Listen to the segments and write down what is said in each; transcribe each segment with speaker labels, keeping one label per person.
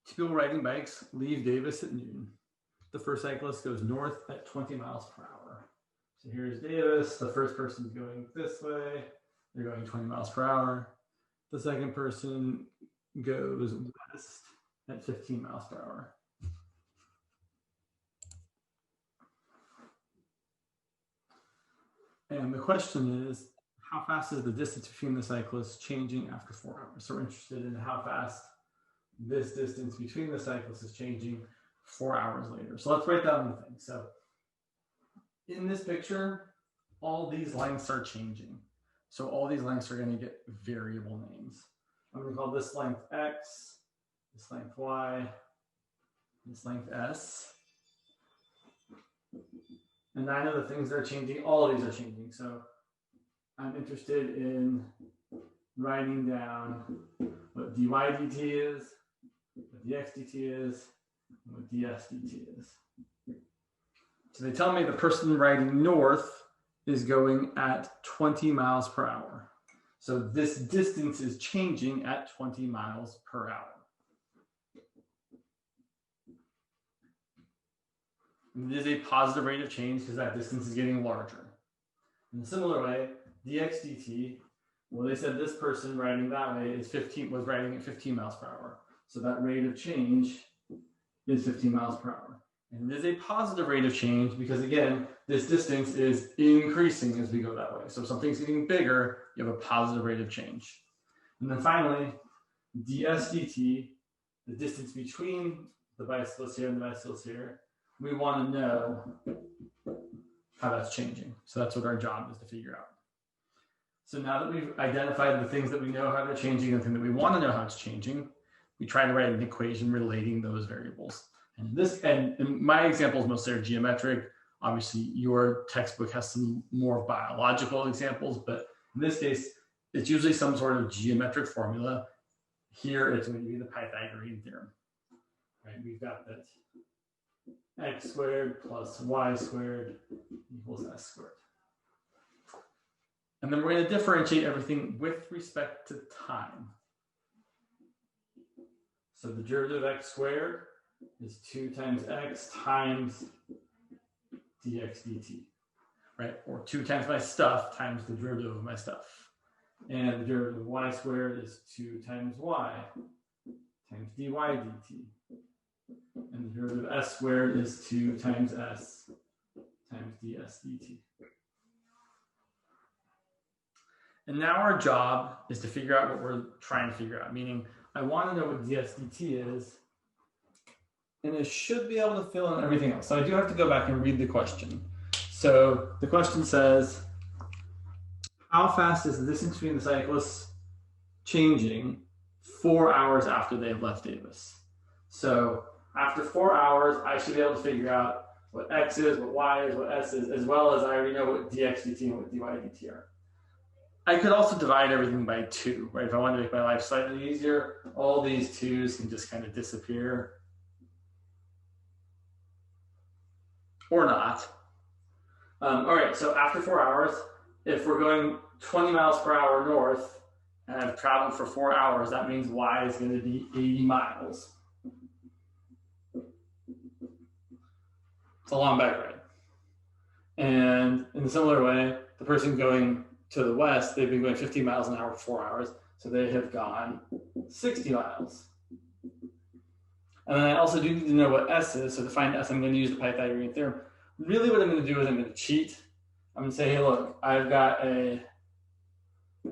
Speaker 1: Two people riding bikes leave Davis at noon. The first cyclist goes north at 20 miles per hour. So here's Davis. The first person's going this way. They're going 20 miles per hour. The second person goes west at 15 miles per hour. And the question is, how fast is the distance between the cyclists changing after 4 hours? So we're interested in how fast this distance between the cyclists is changing 4 hours later. So let's write down the thing. So in this picture, all these lengths are changing. So all these lengths are going to get variable names. I'm going to call this length X, this length Y, this length S. And I know the things that are changing, all of these are changing. So I'm interested in writing down what dy dt is, what dx dt is, and what ds dt is. So they tell me the person riding north is going at 20 miles per hour. So this distance is changing at 20 miles per hour. And it is a positive rate of change because that distance is getting larger. In a similar way, dx dt, well, they said this person riding that way was riding at 15 miles per hour. So that rate of change is 15 miles per hour. And it is a positive rate of change because, again, this distance is increasing as we go that way. So if something's getting bigger, you have a positive rate of change. And then finally, ds dt, the distance between the bicyclists here and the bicyclists here, we want to know how that's changing. So that's what our job is to figure out. So now that we've identified the things that we know how they're changing and the thing that we want to know how it's changing, we try to write an equation relating those variables. And my examples mostly are geometric. Obviously, your textbook has some more biological examples, but in this case, it's usually some sort of geometric formula. Here, it's going to be the Pythagorean theorem. Right? We've got that x squared plus y squared equals s squared. And then we're going to differentiate everything with respect to time. So the derivative of x squared is 2 times x times dx dt, right? Or 2 times my stuff times the derivative of my stuff. And the derivative of y squared is 2 times y times dy dt. And the derivative of s squared is 2 times s times ds dt. And now our job is to figure out what we're trying to figure out, meaning I want to know what ds dt is, and it should be able to fill in everything else. So I do have to go back and read the question. So the question says, how fast is the distance between the cyclists changing 4 hours after they've left Davis? So after 4 hours, I should be able to figure out what x is, what y is, what s is, as well as I already know what dx dt and what dy dt are. I could also divide everything by 2, right? If I want to make my life slightly easier, all these 2's can just kind of disappear. Or not. All right, so after 4 hours, if we're going 20 miles per hour north and I've traveled for 4 hours, that means y is going to be 80 miles. It's a long bike ride. And in a similar way, the person going to the west, they've been going 15 miles an hour for 4 hours, so they have gone 60 miles. And then I also do need to know what s is. So to find s, I'm going to use the Pythagorean theorem. Really what I'm going to do is I'm going to cheat. I'm going to say, hey, look, I've got a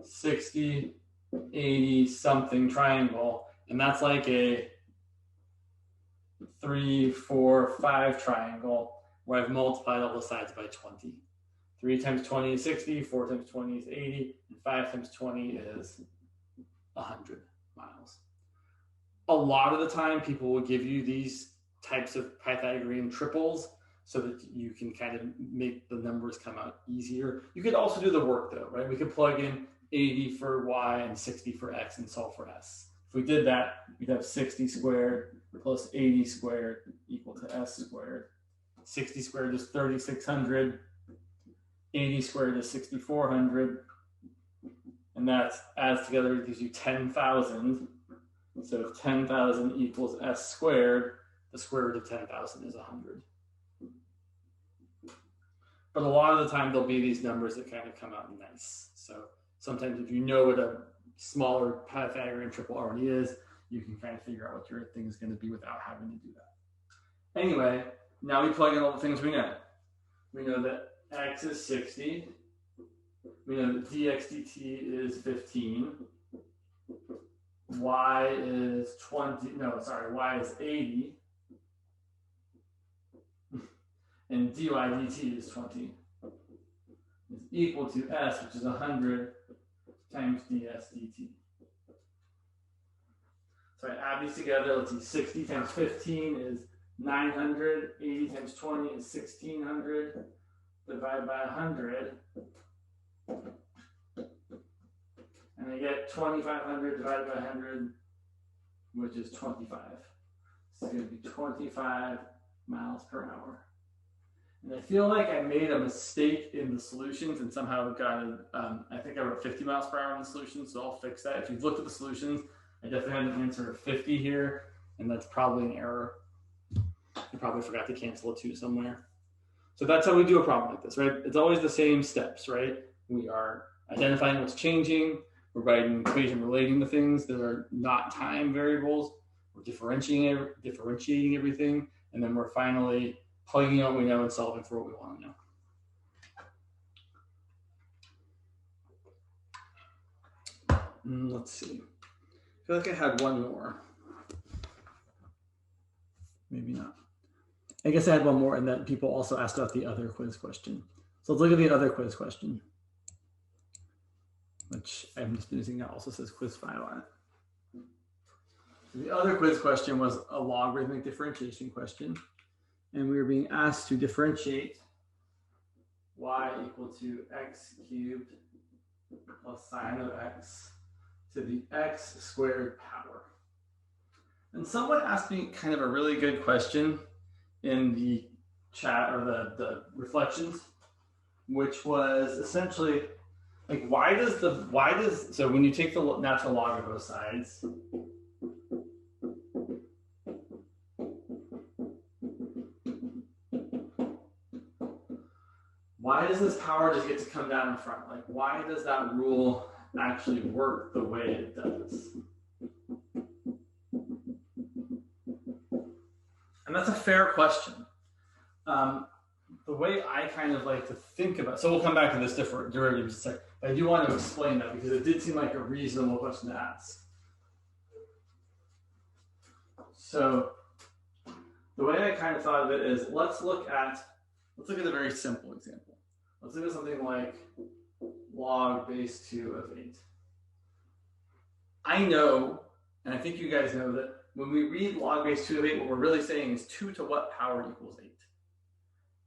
Speaker 1: 60, 80 something triangle, and that's like a 3, 4, 5 triangle where I've multiplied all the sides by 20. 3 times 20 is 60, 4 times 20 is 80, and 5 times 20 is 100 miles. A lot of the time, people will give you these types of Pythagorean triples so that you can kind of make the numbers come out easier. You could also do the work though, right? We could plug in 80 for y and 60 for x and solve for s. If we did that, we'd have 60 squared plus 80 squared equal to s squared. 60 squared is 3,600. 80 squared is 6,400. And that adds together, it gives you 10,000. So if 10,000 equals s squared, the square root of 10,000 is 100. But a lot of the time, there'll be these numbers that kind of come out nice. So sometimes if you know what a smaller Pythagorean triple already is, you can kind of figure out what your thing is going to be without having to do that. Anyway, now we plug in all the things we know. We know that x is 60. We know that dx dt is 15. Y is 20. No, sorry, y is 80. And dy dt is 20. Is equal to s, which is 100 times ds dt. So I add these together. Let's see, 60 times 15 is 900. 80 times 20 is 1600. Divide by 100. And I get 2,500 divided by 100, which is 25. So it's going to be 25 miles per hour. And I feel like I made a mistake in the solutions and somehow got I think I wrote 50 miles per hour in the solutions, so I'll fix that. If you've looked at the solutions, I definitely had an answer of 50 here, and that's probably an error. I probably forgot to cancel a 2 somewhere. So that's how we do a problem like this, right? It's always the same steps, right? We are identifying what's changing. We're writing an equation relating to things that are not time variables. We're differentiating everything. And then we're finally plugging in what we know and solving for what we want to know. Let's see. I feel like I had one more. Maybe not. I guess I had one more, and then people also asked about the other quiz question. So let's look at the other quiz question, which I'm just using now, also says quiz 5 on it. So the other quiz question was a logarithmic differentiation question. And we were being asked to differentiate y equal to x cubed plus sine of x to the x squared power. And someone asked me kind of a really good question in the chat or the reflections, which was essentially like, so when you take the natural log of both sides, why does this power just get to come down in front? Like, why does that rule actually work the way it does? And that's a fair question. The way I kind of like to think about, so we'll come back to this different derivatives in a second. But I do want to explain that because it did seem like a reasonable question to ask. So the way I kind of thought of it is let's look at a very simple example. Let's look at something like log base 2 of 8. I know, and I think you guys know that when we read log base 2 of 8, what we're really saying is 2 to what power equals 8?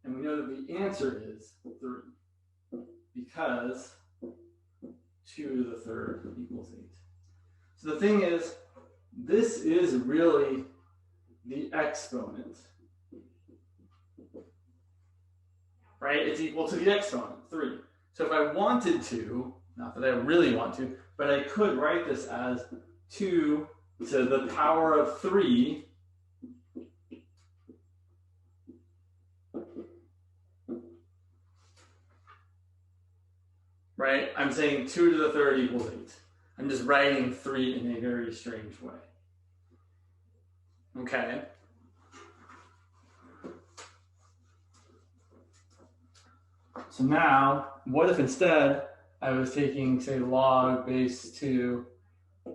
Speaker 1: And we know that the answer is 3 because 2 to the third equals 8. So the thing is, this is really the exponent, right? It's equal to the exponent, 3. So if I wanted to, not that I really want to, but I could write this as 2 to the power of 3 right? I'm saying 2 to the third equals 8. I'm just writing 3 in a very strange way. Okay. So now, what if instead I was taking, say, log base 2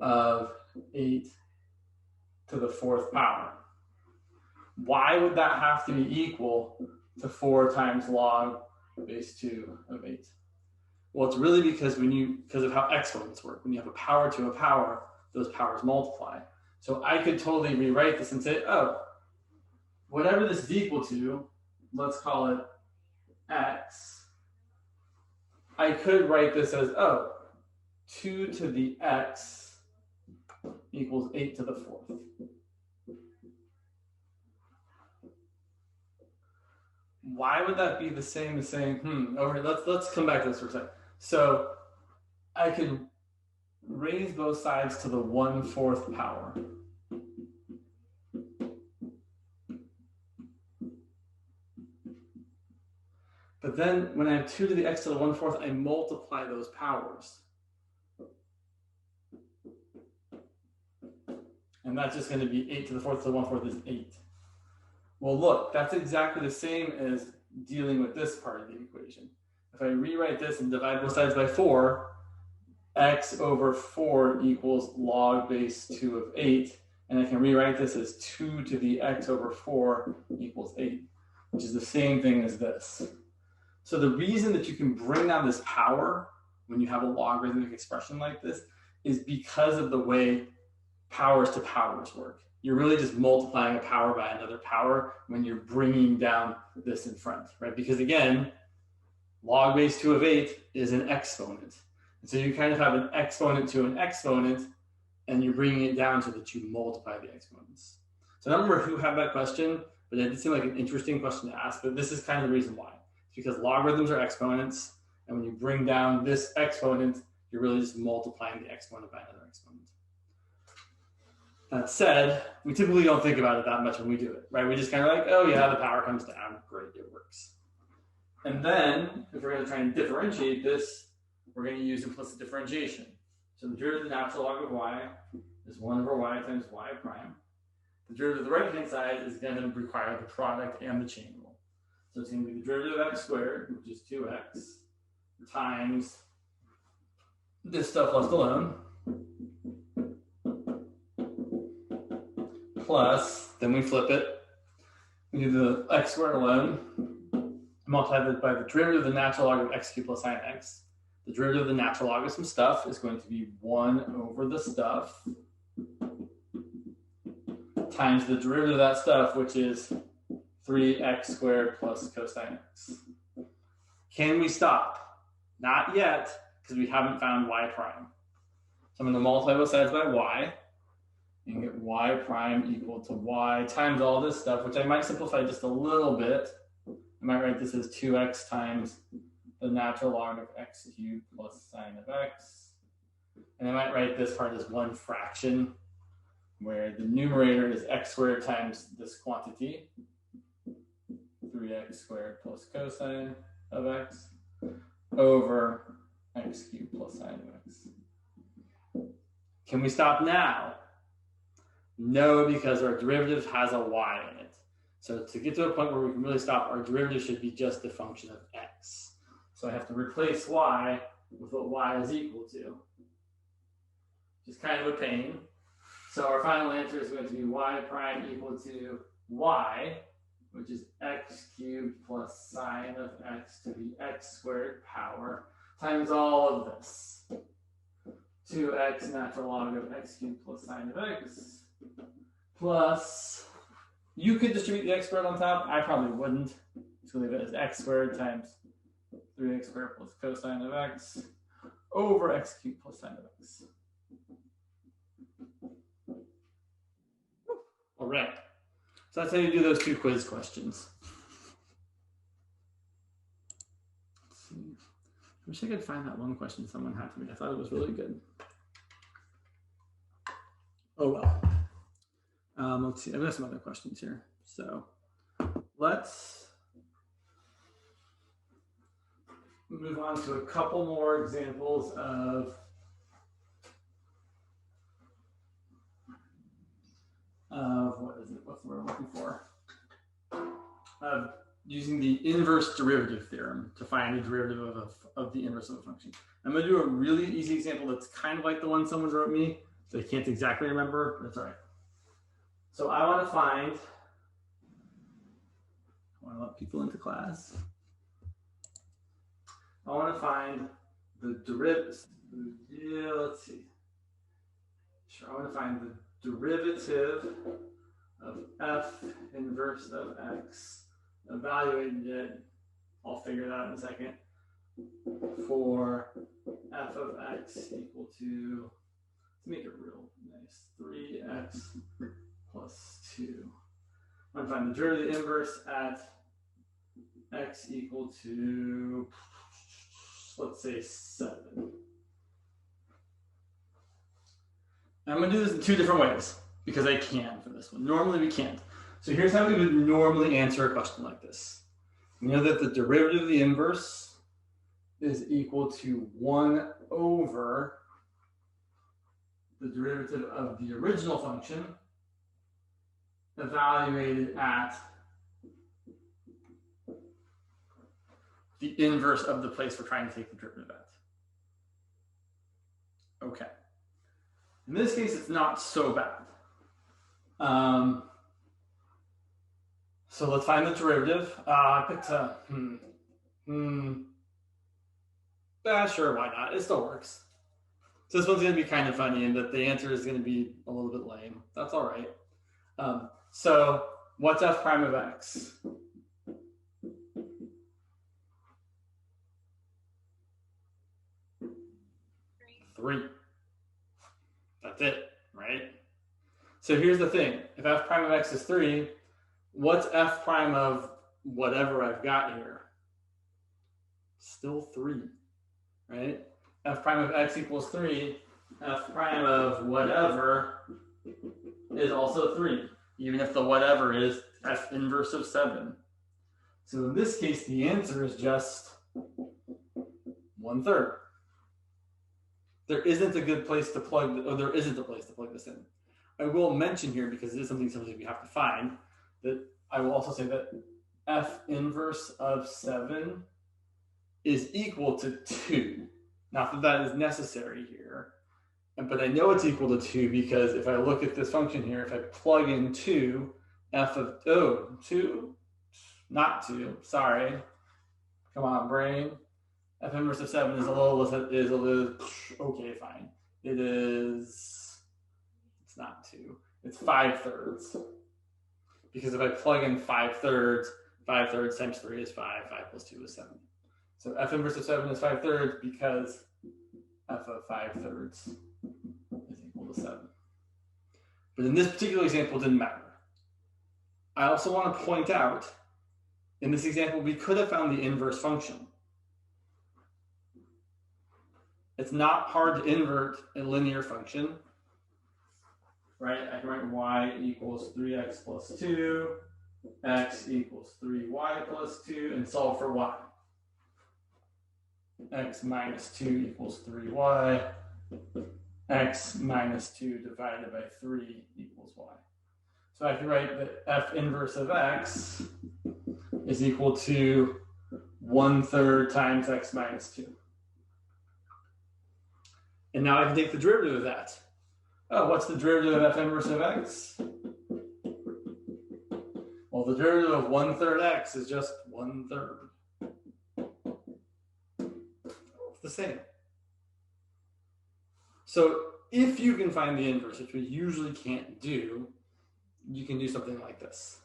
Speaker 1: of 8 to the 4th power? Why would that have to be equal to 4 times log base 2 of 8? Well, it's really because of how exponents work. When you have a power to a power, those powers multiply. So I could totally rewrite this and say, oh, whatever this is equal to, let's call it x. I could write this as, 2 to the x equals 8 to the 4th. Why would that be the same as saying, let's come back to this for a second. So I could raise both sides to the 1/4 power. But then when I have 2 to the x to the 1/4, I multiply those powers. And that's just going to be 8 to the 4th to the 1/4 is 8. Well, look, that's exactly the same as dealing with this part of the equation. If I rewrite this and divide both sides by 4, x over 4 equals log base 2 of 8. And I can rewrite this as 2 to the x over 4 equals 8, which is the same thing as this. So the reason that you can bring down this power when you have a logarithmic expression like this is because of the way powers to powers work. You're really just multiplying a power by another power when you're bringing down this in front, right? Because again, log base 2 of 8 is an exponent. And so you kind of have an exponent to an exponent, and you're bringing it down so that you multiply the exponents. So I don't remember who had that question, but it did seem like an interesting question to ask, but this is kind of the reason why. It's because logarithms are exponents, and when you bring down this exponent, you're really just multiplying the exponent by another exponent. That said, we typically don't think about it that much when we do it, right? We just kind of like, oh yeah, the power comes down, great, it works. And then, if we're going to try and differentiate this, we're going to use implicit differentiation. So the derivative of the natural log of y is 1 over y times y prime. The derivative of the right-hand side is going to require the product and the chain rule. So it's going to be the derivative of x squared, which is 2x, times this stuff left alone, plus, then we flip it, we do the x squared alone, multiply that by the derivative of the natural log of x cubed plus sine x. The derivative of the natural log of some stuff is going to be 1 over the stuff times the derivative of that stuff, which is 3x squared plus cosine x. Can we stop? Not yet, because we haven't found y prime. So I'm going to multiply both sides by y and get y prime equal to y times all this stuff, which I might simplify just a little bit. I might write this as 2x times the natural log of x cubed plus sine of x. And I might write this part as one fraction, where the numerator is x squared times this quantity, 3x squared plus cosine of x, over x cubed plus sine of x. Can we stop now? No, because our derivative has a y in it. So to get to a point where we can really stop, our derivative should be just the function of x. So I have to replace y with what y is equal to, which is kind of a pain. So our final answer is going to be y prime equal to y, which is x cubed plus sine of x to the x squared power, times all of this. 2x natural log of x cubed plus sine of x, plus, you could distribute the x squared on top. I probably wouldn't. Just leave it as x squared times 3x squared plus cosine of x over x cubed plus sine of x. All right. So that's how you do those two quiz questions. Let's see. I wish I could find that one question someone had for me. I thought it was really good. Oh well. Let's see. I've got some other questions here. So let's move on to a couple more examples of what is it? What's the word I'm looking for? Using the inverse derivative theorem to find a derivative of the inverse of a function. I'm going to do a really easy example that's kind of like the one someone wrote me that I can't exactly remember, but that's all right. So I want to let people into class. I want to find the derivative. Yeah, let's see. Sure, I want to find the derivative of f inverse of x. Evaluated it. I'll figure that out in a second. For f of x equal to, let's make it real nice, 3x plus 2. I'm going to find the derivative inverse at x equal to, let's say 7. I'm going to do this in two different ways because I can for this one. Normally we can't. So here's how we would normally answer a question like this. We know that the derivative of the inverse is equal to 1 over the derivative of the original function evaluated at the inverse of the place we're trying to take the derivative at. Okay. In this case, it's not so bad. So let's find the derivative. I picked a, sure, why not? It still works. So this one's going to be kind of funny, and that the answer is going to be a little bit lame. That's all right. So what's f prime of x? 3. That's it, right? So here's the thing. If f prime of x is 3, what's f prime of whatever I've got here? Still 3, right? F prime of x equals 3. F prime of whatever is also 3, even if the whatever is f inverse of 7. So in this case, the answer is just 1/3. There isn't a good place to plug, or there isn't a place to plug this in. I will mention here, because it is something we have to find, that I will also say that f inverse of 7 is equal to 2. Not that that is necessary here, but I know it's equal to 2 because if I look at this function here, if I plug in 2, f of, 2, not 2, sorry. Come on, brain. F inverse of 7 is a little, okay, fine. It's not 2, it's 5/3. Because if I plug in 5/3, 5/3 times 3 is 5, 5 plus 2 is 7. So f inverse of 7 is 5/3 because f of 5/3 is equal to 7. But in this particular example, it didn't matter. I also want to point out, in this example, we could have found the inverse function. It's not hard to invert a linear function, right? I can write y equals 3x plus 2, x equals 3y plus 2, and solve for y. X minus 2 equals 3y. X minus 2 divided by 3 equals y. So I can write that f inverse of x is equal to 1/3 times x minus 2. And now I can take the derivative of that. Oh, what's the derivative of f inverse of x? Well, the derivative of 1/3 x is just 1/3. It's the same. So if you can find the inverse, which we usually can't do, you can do something like this.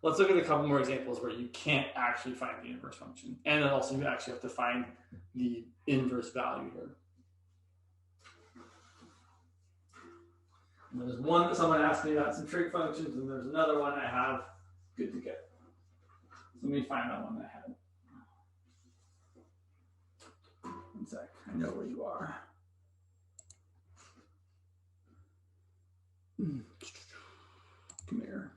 Speaker 1: Let's look at a couple more examples where you can't actually find the inverse function. And then also you actually have to find the inverse value here. And there's one that someone asked me about some trig functions, and there's another one I have good to go. So let me find that one I had. One sec, I know where you are. Come here.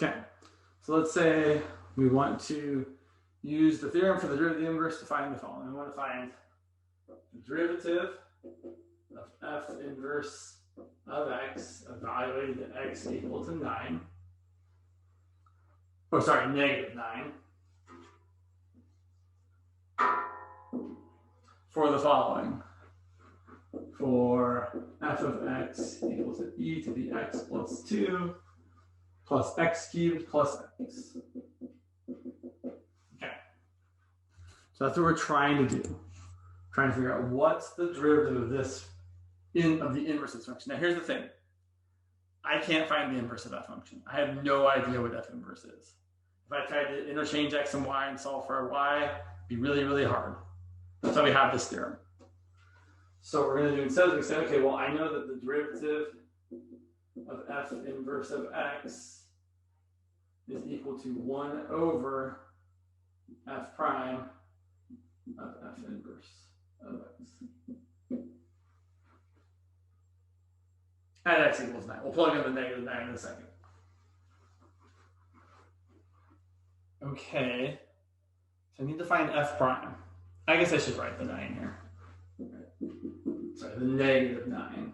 Speaker 1: Okay, so let's say we want to use the theorem for the derivative of the inverse to find the following. I want to find the derivative of f inverse of x evaluated at x equal to 9. Oh, sorry, -9. For the following. For f of x equals to e to the x plus 2 plus x cubed plus x. Okay. So that's what we're trying to do. Trying to figure out what's the derivative of this of the inverse of this function. Now here's the thing. I can't find the inverse of that function. I have no idea what f inverse is. If I tried to interchange x and y and solve for y, it'd be really, really hard. That's why we have this theorem. So what we're going to do instead is we say, okay, well, I know that the derivative of f inverse of x is equal to 1 over f prime of f inverse of x. At x equals 9. We'll plug in the negative 9 in a second. Okay, so I need to find f prime. I guess I should write the 9 here. Sorry, the negative 9.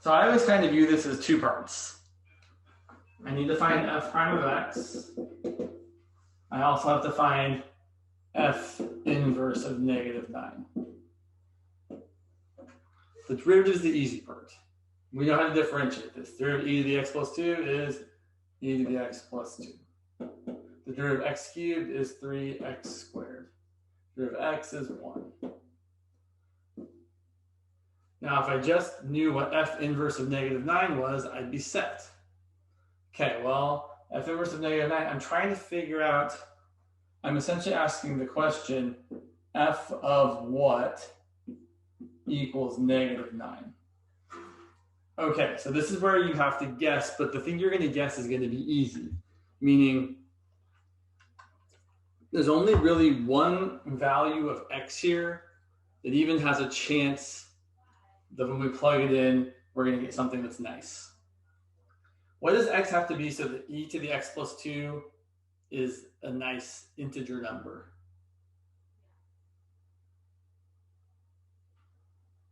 Speaker 1: So I always kind of view this as two parts. I need to find f prime of x. I also have to find f inverse of negative 9. The derivative is the easy part. We know how to differentiate this. Derivative of e to the x plus 2 is e to the x plus 2. The derivative of x cubed is 3x squared. The derivative of x is 1. Now, if I just knew what f inverse of negative 9 was, I'd be set. Okay, well, f inverse of negative 9, I'm trying to figure out, I'm essentially asking the question, f of what equals negative 9? Okay, so this is where you have to guess, but the thing you're going to guess is going to be easy, meaning there's only really one value of x here that even has a chance that when we plug it in, we're going to get something that's nice. What does x have to be so that e to the x plus 2 is a nice integer number?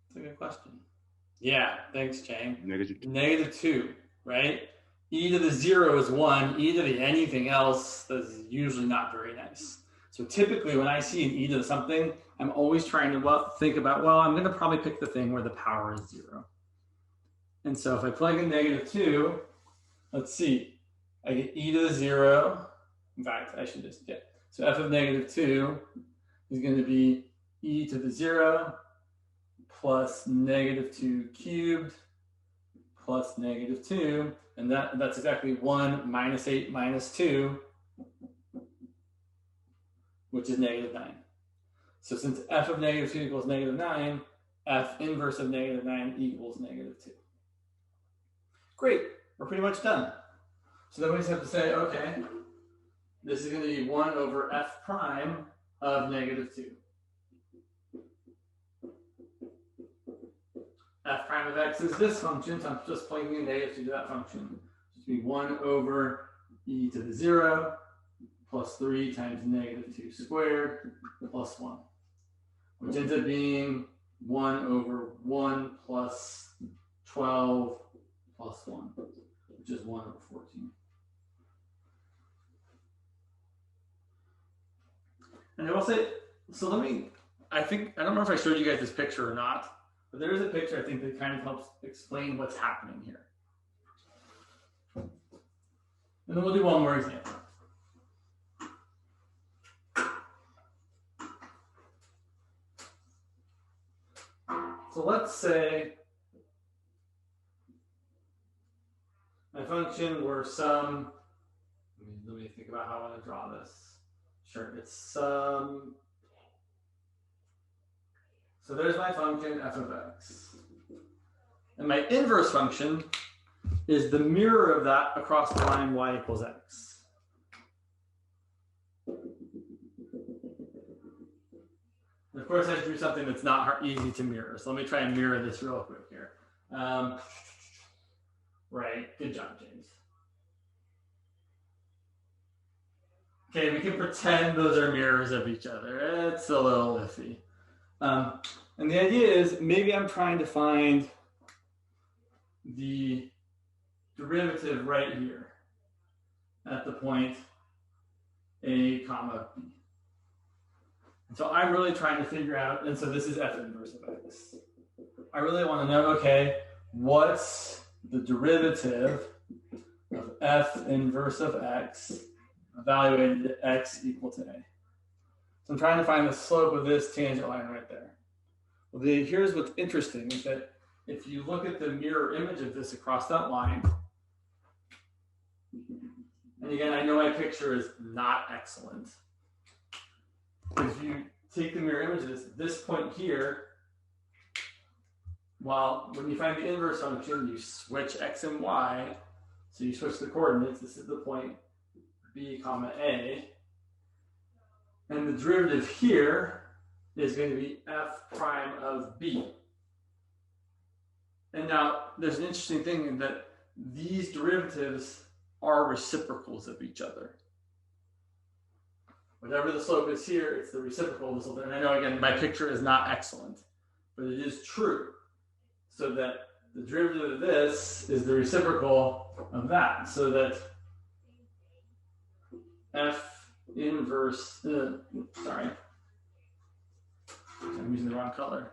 Speaker 1: That's a good question. Yeah, thanks, Chang. Negative 2, right? E to the 0 is 1. E to the anything else is usually not very nice. So typically when I see an e to the something, I'm always trying to think about, well, I'm going to probably pick the thing where the power is 0. And so if I plug in negative 2, let's see. I get e to the 0. In fact, I should just get. So f of negative 2 is going to be e to the 0 plus negative 2 cubed plus negative 2. And that's exactly 1 minus 8 minus 2, which is negative 9. So since f of negative 2 equals negative 9, f inverse of negative 9 equals negative 2. Great, we're pretty much done. So then we just have to say, okay, this is going to be 1 over f prime of negative 2. F prime of x is this function, so I'm just plugging in negative 2 to that function. It's going to be 1 over e to the 0 plus 3 times negative 2 squared plus 1, which ends up being 1 over 1 plus 12 plus 1, which is 1 over 14. And I will say, so I don't know if I showed you guys this picture or not, but there is a picture, I think, that kind of helps explain what's happening here. And then we'll do one more example. So let's say my function were some, let me think about how I want to draw this. Sure, it's some, so there's my function f of x. And my inverse function is the mirror of that across the line y equals x. And of course, I have to do something that's not easy to mirror. So let me try and mirror this real quick here. Right, good job, James. Okay, we can pretend those are mirrors of each other. It's a little iffy. And the idea is maybe I'm trying to find the derivative right here at the point a comma b. And so I'm really trying to figure out, and so this is f inverse of x. I really want to know, okay, what's the derivative of f inverse of x evaluated at x equal to a? So I'm trying to find the slope of this tangent line right there. Well, here's what's interesting is that if you look at the mirror image of this across that line, and again, I know my picture is not excellent. If you take the mirror image of this point here, well, when you find the inverse function, you switch x and y. So you switch the coordinates. This is the point B comma A. And the derivative here is going to be f prime of B. And now there's an interesting thing in that these derivatives are reciprocals of each other. Whatever the slope is here, it's the reciprocal of the slope. And I know, again, my picture is not excellent, but it is true. So that the derivative of this is the reciprocal of that. So that f inverse, sorry, I'm using the wrong color.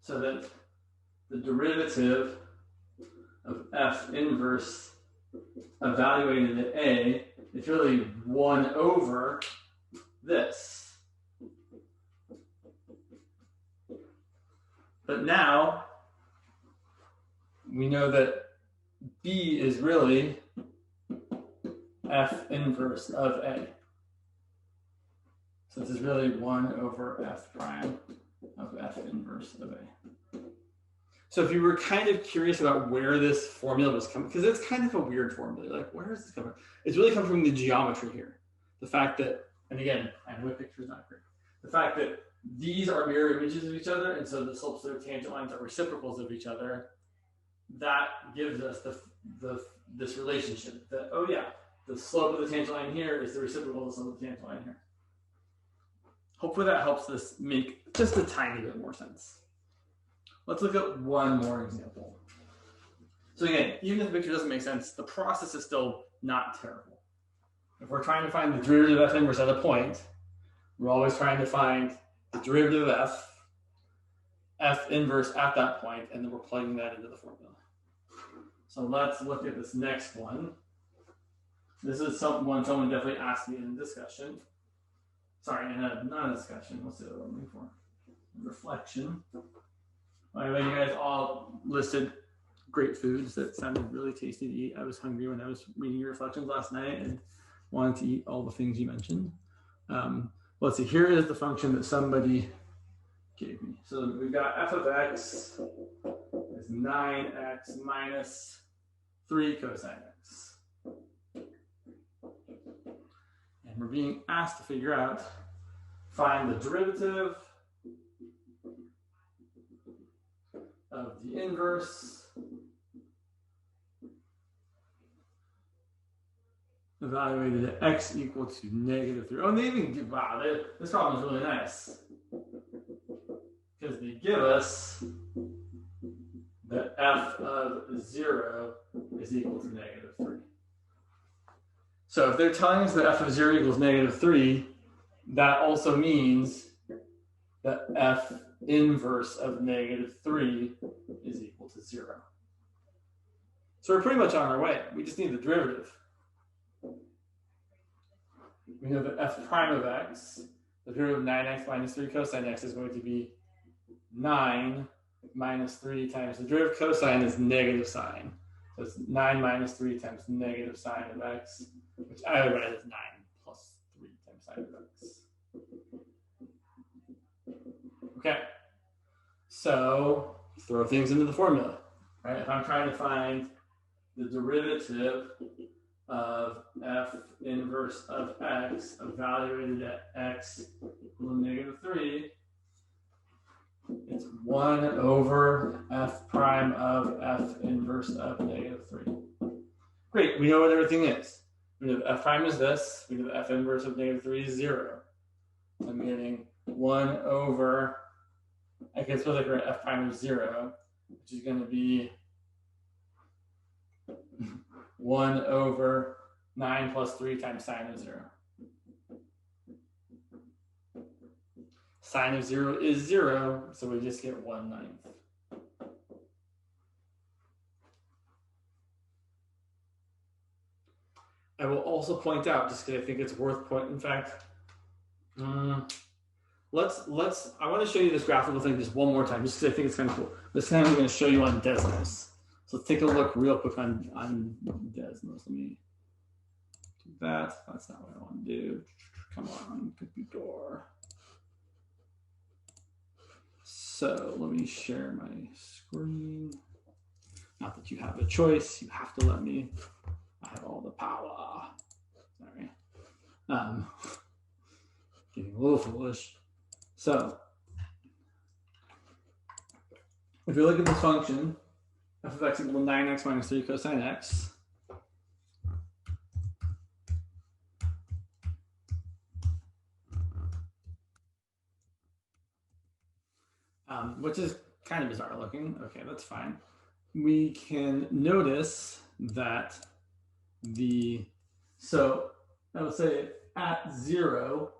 Speaker 1: So that the derivative of f inverse evaluated at A is really 1 over this. But now we know that B is really f inverse of A. So this is really 1 over f prime of f inverse of A. So if you were kind of curious about where this formula was coming, because it's kind of a weird formula, like where is this coming from? It's really coming from the geometry here. The fact that, and again, I know the picture is not great. The fact that these are mirror images of each other, and so the slopes of their tangent lines are reciprocals of each other, that gives us this relationship that, oh yeah, the slope of the tangent line here is the reciprocal of the slope of the tangent line here. Hopefully that helps this make just a tiny bit more sense. Let's look at one more example. So again, even if the picture doesn't make sense, the process is still not terrible. If we're trying to find the derivative of f inverse at a point, we're always trying to find the derivative of f inverse at that point, and then we're plugging that into the formula. So let's look at this next one. This is one someone definitely asked me in a discussion. Sorry, not a discussion. What's the other one I'm looking for? Reflection. By the way, you guys all listed great foods that sounded really tasty to eat. I was hungry when I was reading your reflections last night and wanted to eat all the things you mentioned. Let's see, here is the function that somebody gave me. So we've got f of x is 9x minus 3 cosine x. And we're being asked to figure out, find the derivative of the inverse evaluated at x equal to -3. Oh, and they even give, wow, this problem is really nice. Because they give us that f of 0 is equal to -3. So if they're telling us that f of 0 equals -3, that also means that f inverse of -3 is equal to 0. So we're pretty much on our way. We just need the derivative. We know that f prime of x, the derivative of 9x minus 3 cosine x is going to be 9 minus 3 times the derivative of cosine is negative sine. So it's 9 minus 3 times negative sine of x, which I would write as 9 plus 3 times sine of x. Okay, so throw things into the formula, right? If I'm trying to find the derivative of f inverse of x evaluated at x equal to -3, it's 1 over f prime of f inverse of -3. Great, we know what everything is. We know that f prime is this, we know that f inverse of -3 is 0. I'm getting 1 over, I can suppose I can write f prime of 0, which is going to be 1 over 9 plus 3 times sine of 0. Sine of 0 is 0, so we just get 1/9. I will also point out, just because I think it's worth pointing, in fact, I want to show you this graphical thing just one more time, just because I think it's kind of cool. This time I'm going to show you on Desmos. So let's take a look real quick on Desmos. Let me do that. That's not what I want to do. Come on, computer. So let me share my screen. Not that you have a choice. You have to let me. I have all the power. Sorry. Getting a little foolish. So if you look at this function, f of x equal to 9x minus 3 cosine x, which is kind of bizarre looking. Okay, that's fine. We can notice that so I would say at 0,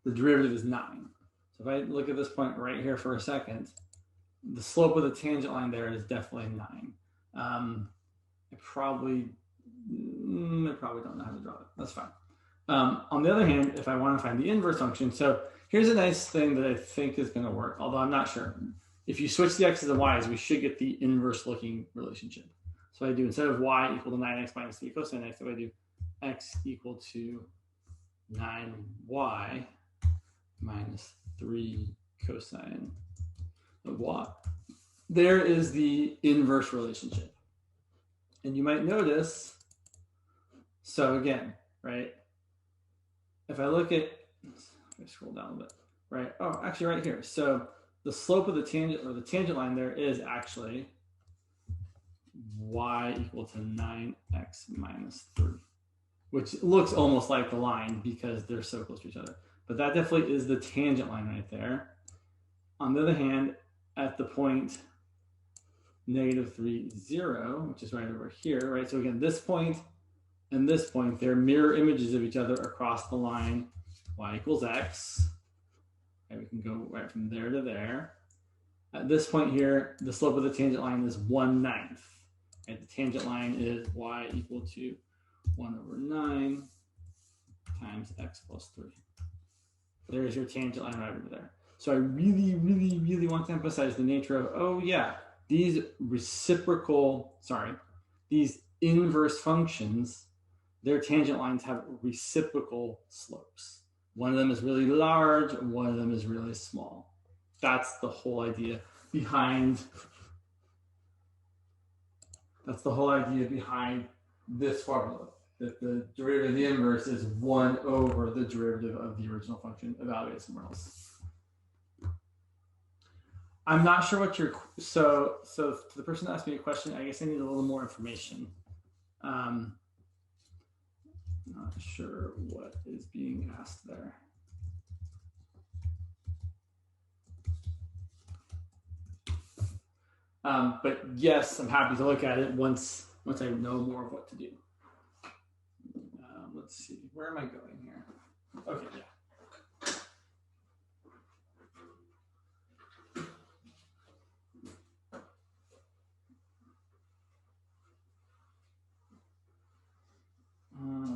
Speaker 1: the derivative is 9. So if I look at this point right here for a second, the slope of the tangent line there is definitely 9. I probably don't know how to draw it. That's fine. On the other hand, if I want to find the inverse function, so here's a nice thing that I think is going to work, although I'm not sure. If you switch the x's and y's, we should get the inverse looking relationship. So I do, instead of y equal to 9x minus 3 cosine x, I do x equal to 9y minus 3 cosine of y. There is the inverse relationship. And you might notice, so again, right? If I look at, let me scroll down a bit, right? Oh, actually right here. So the slope of the tangent, or the tangent line there, is actually y equal to 9x minus 3, which looks almost like the line because they're so close to each other. But that definitely is the tangent line right there. On the other hand, at the point -3, 0, which is right over here, right? So again, this point and this point, they're mirror images of each other across the line y equals x. Okay, we can go right from there to there. At this point here, the slope of the tangent line is 1/9. Okay, the tangent line is y equal to 1/9 times x plus 3. There's your tangent line right over there. So I really, really, really want to emphasize the nature of, oh yeah, these these inverse functions, their tangent lines have reciprocal slopes. One of them is really large, one of them is really small. That's the whole idea behind this formula, that the derivative of the inverse is 1 over the derivative of the original function evaluated somewhere else. I'm not sure what your, so to the person that asked me a question, I guess I need a little more information. Not sure what is being asked there. But yes, I'm happy to look at it once I know more of what to do. Let's see, where am I going here? Okay, yeah.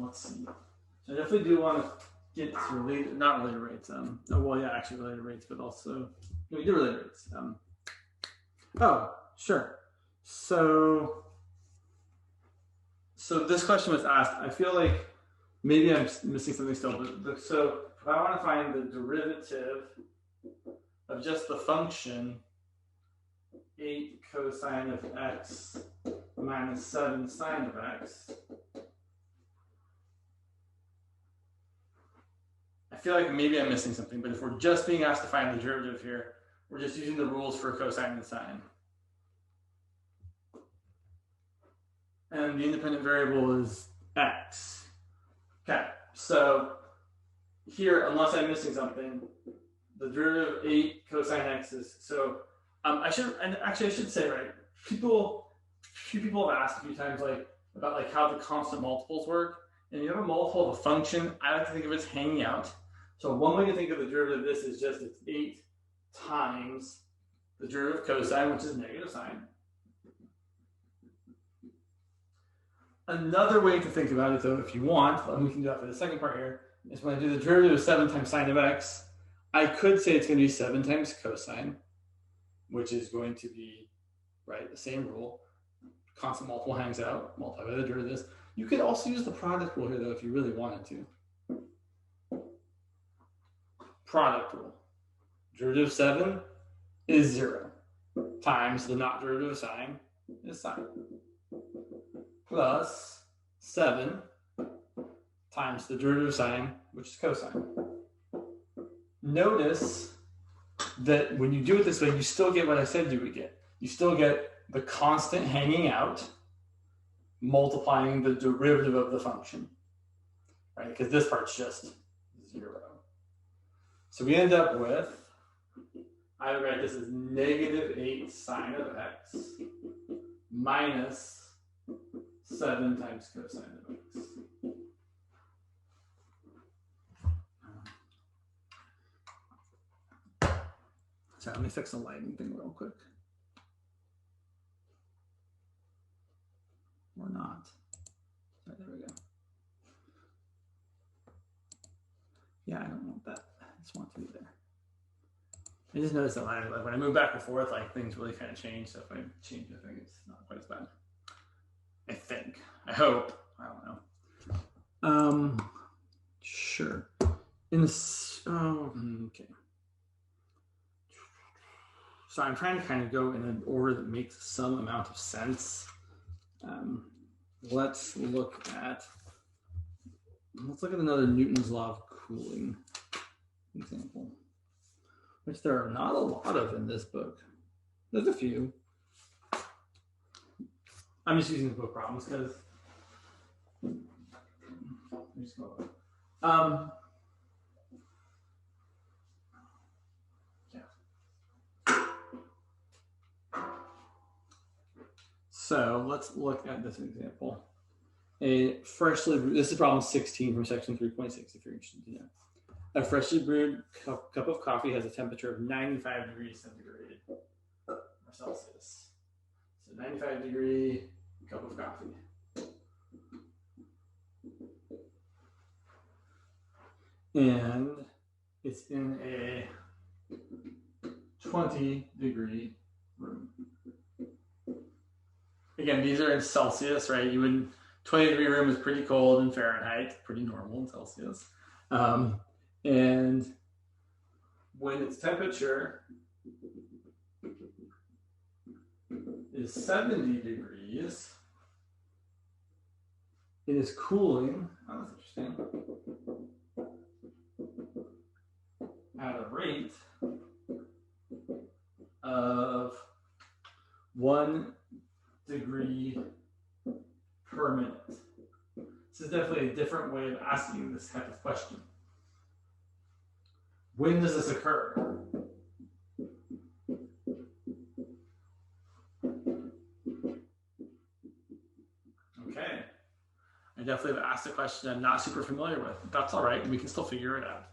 Speaker 1: Let's see. So I definitely do want to get to not related rates. Actually related rates, but also, no, we do related rates. Oh, sure. So this question was asked. I feel like maybe I'm missing something still. So if I want to find the derivative of just the function 8 cosine of x minus 7 sine of x, I feel like maybe I'm missing something, but if we're just being asked to find the derivative here, we're just using the rules for cosine and sine. And the independent variable is x. Okay, so here, unless I'm missing something, the derivative of 8 cosine x is, so I should say, right, few people have asked a few times about how the constant multiples work. And you have a multiple of a function, I like to think of it as hanging out. So one way to think of the derivative of this is just it's 8 times the derivative of cosine, which is negative sine. Another way to think about it, though, if you want, and we can do that for the second part here, is when I do the derivative of 7 times sine of x, I could say it's going to be 7 times cosine, which is going to be, right, the same rule. Constant multiple hangs out, multiply by the derivatives. You could also use the product rule here, though, if you really wanted to. Product rule. Derivative of 7 is 0 times the not derivative of sine, is sine, plus 7 times the derivative of sine, which is cosine. Notice that when you do it this way, you still get what I said you would get. You still get the constant hanging out, multiplying the derivative of the function, right? Because this part's just 0. So we end up with, I would write this as -8 sine of x minus 7 times cosine of x. So let me fix the lighting thing real quick. Or not. Right, there we go. Yeah, I don't want that. I just want it to be there. I just noticed that when I move back and forth, like things really kind of change. So if I change the thing, it's not quite as bad. I think. I hope. I don't know. Sure. Okay. So I'm trying to kind of go in an order that makes some amount of sense. Let's look at another Newton's law of cooling example, which there are not a lot of in this book. There's a few. I'm just using the book problems because So let's look at this example. This is problem 16 from section 3.6 if you're interested to know. A freshly brewed cup of coffee has a temperature of 95 degrees centigrade or Celsius. So 95 degree cup of coffee. And it's in a 20 degree room. Again, these are in Celsius, right? 20 degree room is pretty cold in Fahrenheit, pretty normal in Celsius. And when its temperature is 70 degrees, it is cooling, oh, that's interesting, at a rate of 1 degree per minute. This is definitely a different way of asking this type of question. When does this occur? Okay. I definitely have asked a question I'm not super familiar with. That's all right. We can still figure it out.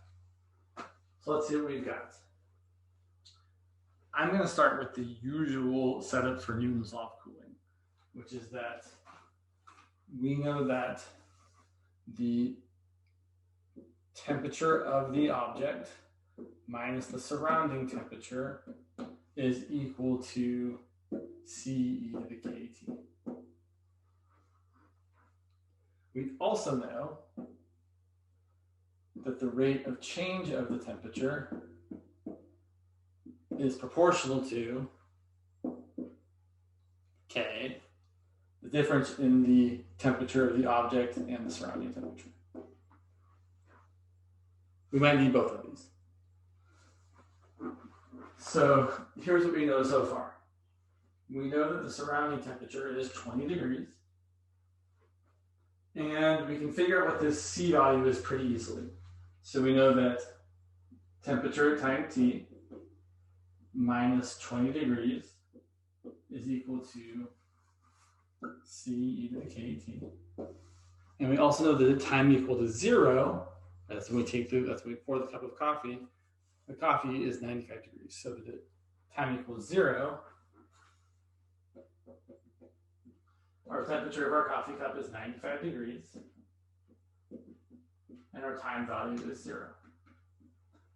Speaker 1: So let's see what we've got. I'm going to start with the usual setup for Newton's law of cooling, which is that we know that the temperature of the object minus the surrounding temperature is equal to C e to the kT. We also know that the rate of change of the temperature is proportional to K, the difference in the temperature of the object and the surrounding temperature. We might need both of these. So here's what we know so far. We know that the surrounding temperature is 20 degrees. And we can figure out what this C value is pretty easily. So we know that temperature at time t minus 20 degrees is equal to C e to the kT. And we also know that at time equal to 0, that's when we pour the cup of coffee, the coffee is 95 degrees. So that at time equals 0, our temperature of our coffee cup is 95 degrees, and our time value is 0.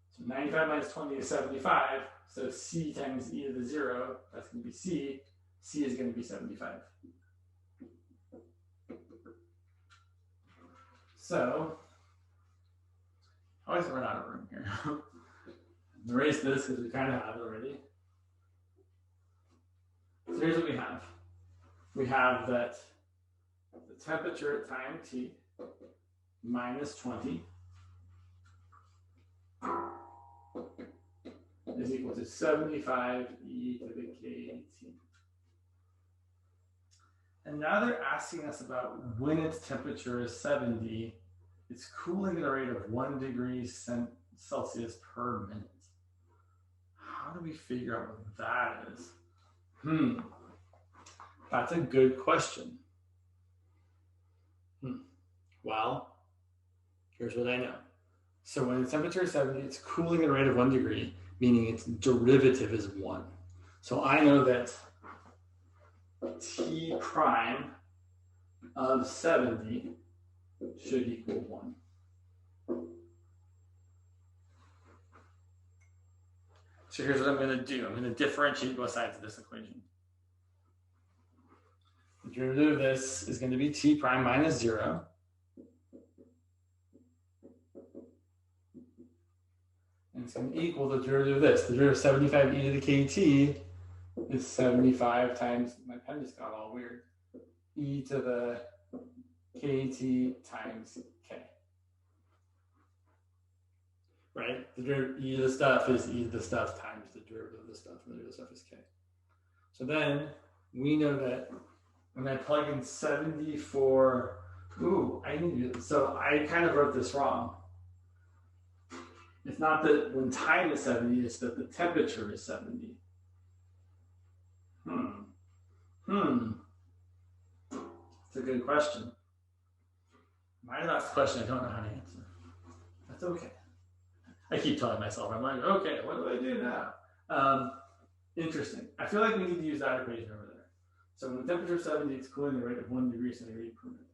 Speaker 1: So 95 minus 20 is 75, so C times e to the 0, that's going to be C. C is going to be 75. So, I always run out of room here. Erase this because we kind of have it already. So here's what we have. we have that the temperature at time t minus 20 is equal to 75 e to the kt. And now they're asking us about when its temperature is 70, it's cooling at a rate of 1 degree Celsius per minute. How do we figure out what that is? That's a good question. Well, here's what I know. So when the temperature is 70, it's cooling at a rate of 1 degree, meaning its derivative is 1. So I know that T prime of 70 should equal 1. So here's what I'm going to do. I'm going to differentiate both sides of this equation. The derivative of this is going to be T prime minus 0. And it's going to equal the derivative of this. The derivative of 75 e to the kt is 75 times, my pen just got all weird, e to the kt times k. Right? The derivative e to the stuff is e to the stuff times the derivative of the stuff, and the derivative of the stuff is k. So then we know that when I plug in 74, I need to do this. So I kind of wrote this wrong. It's not that when time is 70, it's that the temperature is 70. It's a good question. My last question I don't know how to answer. That's okay. I keep telling myself, I'm like, okay, what do I do now? Interesting. I feel like we need to use that equation over there. So when the temperature is 70, it's cooling at a rate of 1 degree centigrade per minute.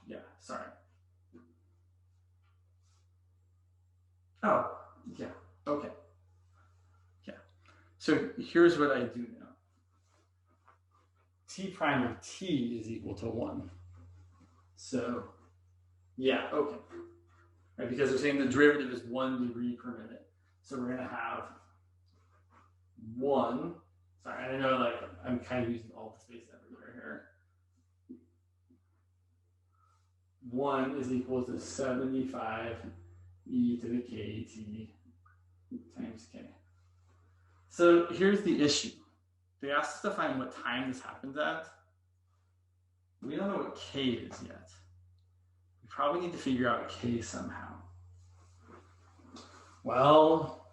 Speaker 1: Yeah, sorry. Oh, yeah, okay. Yeah. So here's what I do now. T prime of t is equal to 1. So, yeah, okay. Right, because they're saying the derivative is 1 degree per minute. So we're going to have 1. Sorry, I know like I'm kind of using all the space everywhere here. 1 is equal to 75 e to the kt times k. So here's the issue. They asked us to find what time this happens at. We don't know what k is yet. We probably need to figure out k somehow. Well,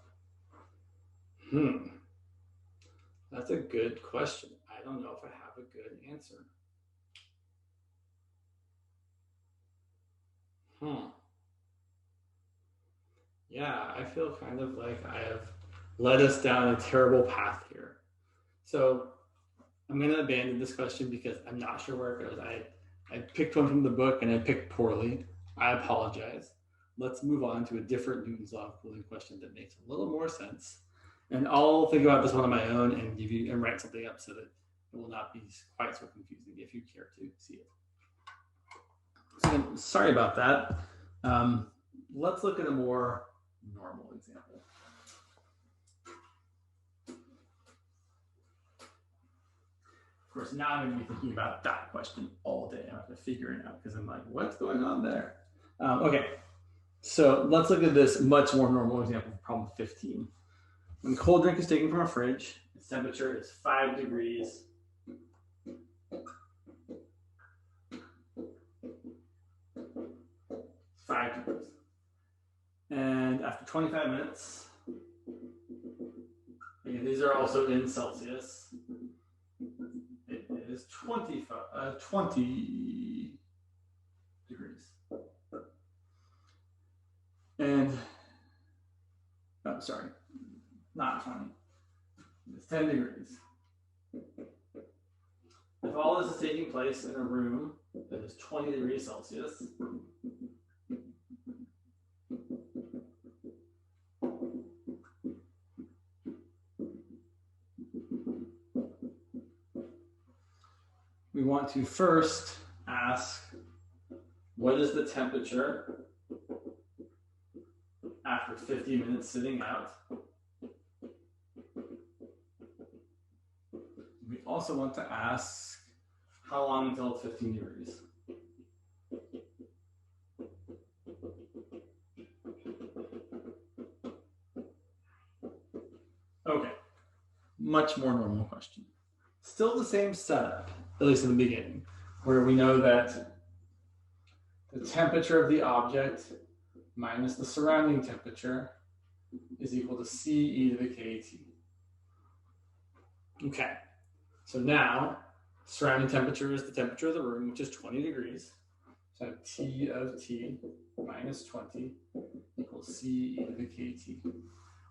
Speaker 1: that's a good question. I don't know if I have a good answer. Yeah, I feel kind of like I have led us down a terrible path here. So I'm going to abandon this question because I'm not sure where it goes. I picked one from the book and I picked poorly. I apologize. Let's move on to a different Newton's law of cooling question that makes a little more sense. And I'll think about this one on my own and give you and write something up so that it will not be quite so confusing if you care to see it. So sorry about that. Let's look at a more normal example. Of course, now I'm going to be thinking about that question all day. I have to figure it out because I'm like, what's going on there? Okay, so let's look at this much more normal example, problem 15. When cold drink is taken from a fridge, its temperature is 5 degrees. And after 25 minutes, again, these are also in Celsius, it is 20 degrees. And, oh, sorry, not 20, it's 10 degrees. If all this is taking place in a room that is 20 degrees Celsius, we want to first ask what is the temperature after 50 minutes sitting out? We also want to ask how long until it's 15 degrees. Okay, much more normal question. Still the same setup, at least in the beginning, where we know that the temperature of the object minus the surrounding temperature is equal to C e to the KT. Okay, so now surrounding temperature is the temperature of the room, which is 20 degrees. So I have T of T minus 20 equals C e to the KT.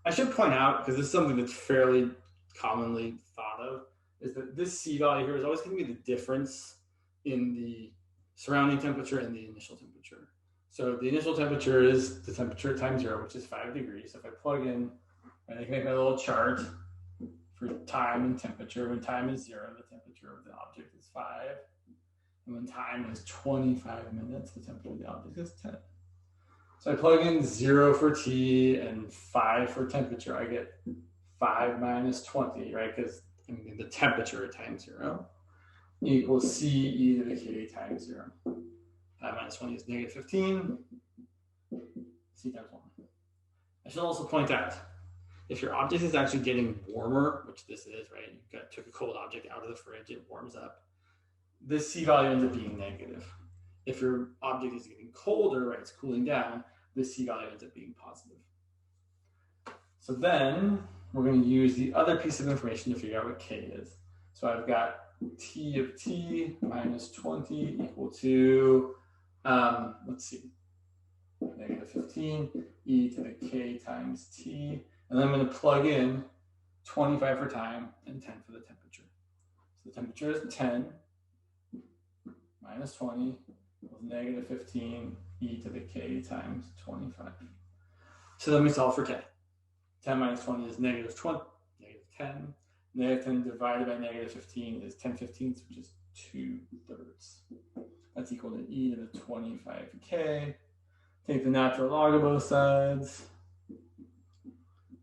Speaker 1: I should point out, because this is something that's fairly commonly thought of, is that this C value here is always going to be the difference in the surrounding temperature and the initial temperature. So the initial temperature is the temperature at time 0, which is 5 degrees. So if I plug in, and I can make my little chart for time and temperature. When time is 0, the temperature of the object is 5. And when time is 25 minutes, the temperature of the object is 10. So I plug in 0 for T and 5 for temperature. I get 5 minus 20, right? Because the temperature at time 0 equals C e to the K times 0. 5 minus 20 is negative 15. C times 1. I should also point out, if your object is actually getting warmer, which this is, right? You took a cold object out of the fridge, it warms up. This C value ends up being negative. If your object is getting colder, right, it's cooling down, this C value ends up being positive. So then we're going to use the other piece of information to figure out what K is. So I've got T of T minus 20 equal to, let's see, negative 15 e to the K times T. And then I'm going to plug in 25 for time and 10 for the temperature. So the temperature is 10 minus 20 equals negative 15 e to the K times 25. So let me solve for K. 10 minus 20 is negative 20, negative 10. Negative 10 divided by negative 15 is 10/15, which is 2/3. That's equal to e to the 25k. Take the natural log of both sides.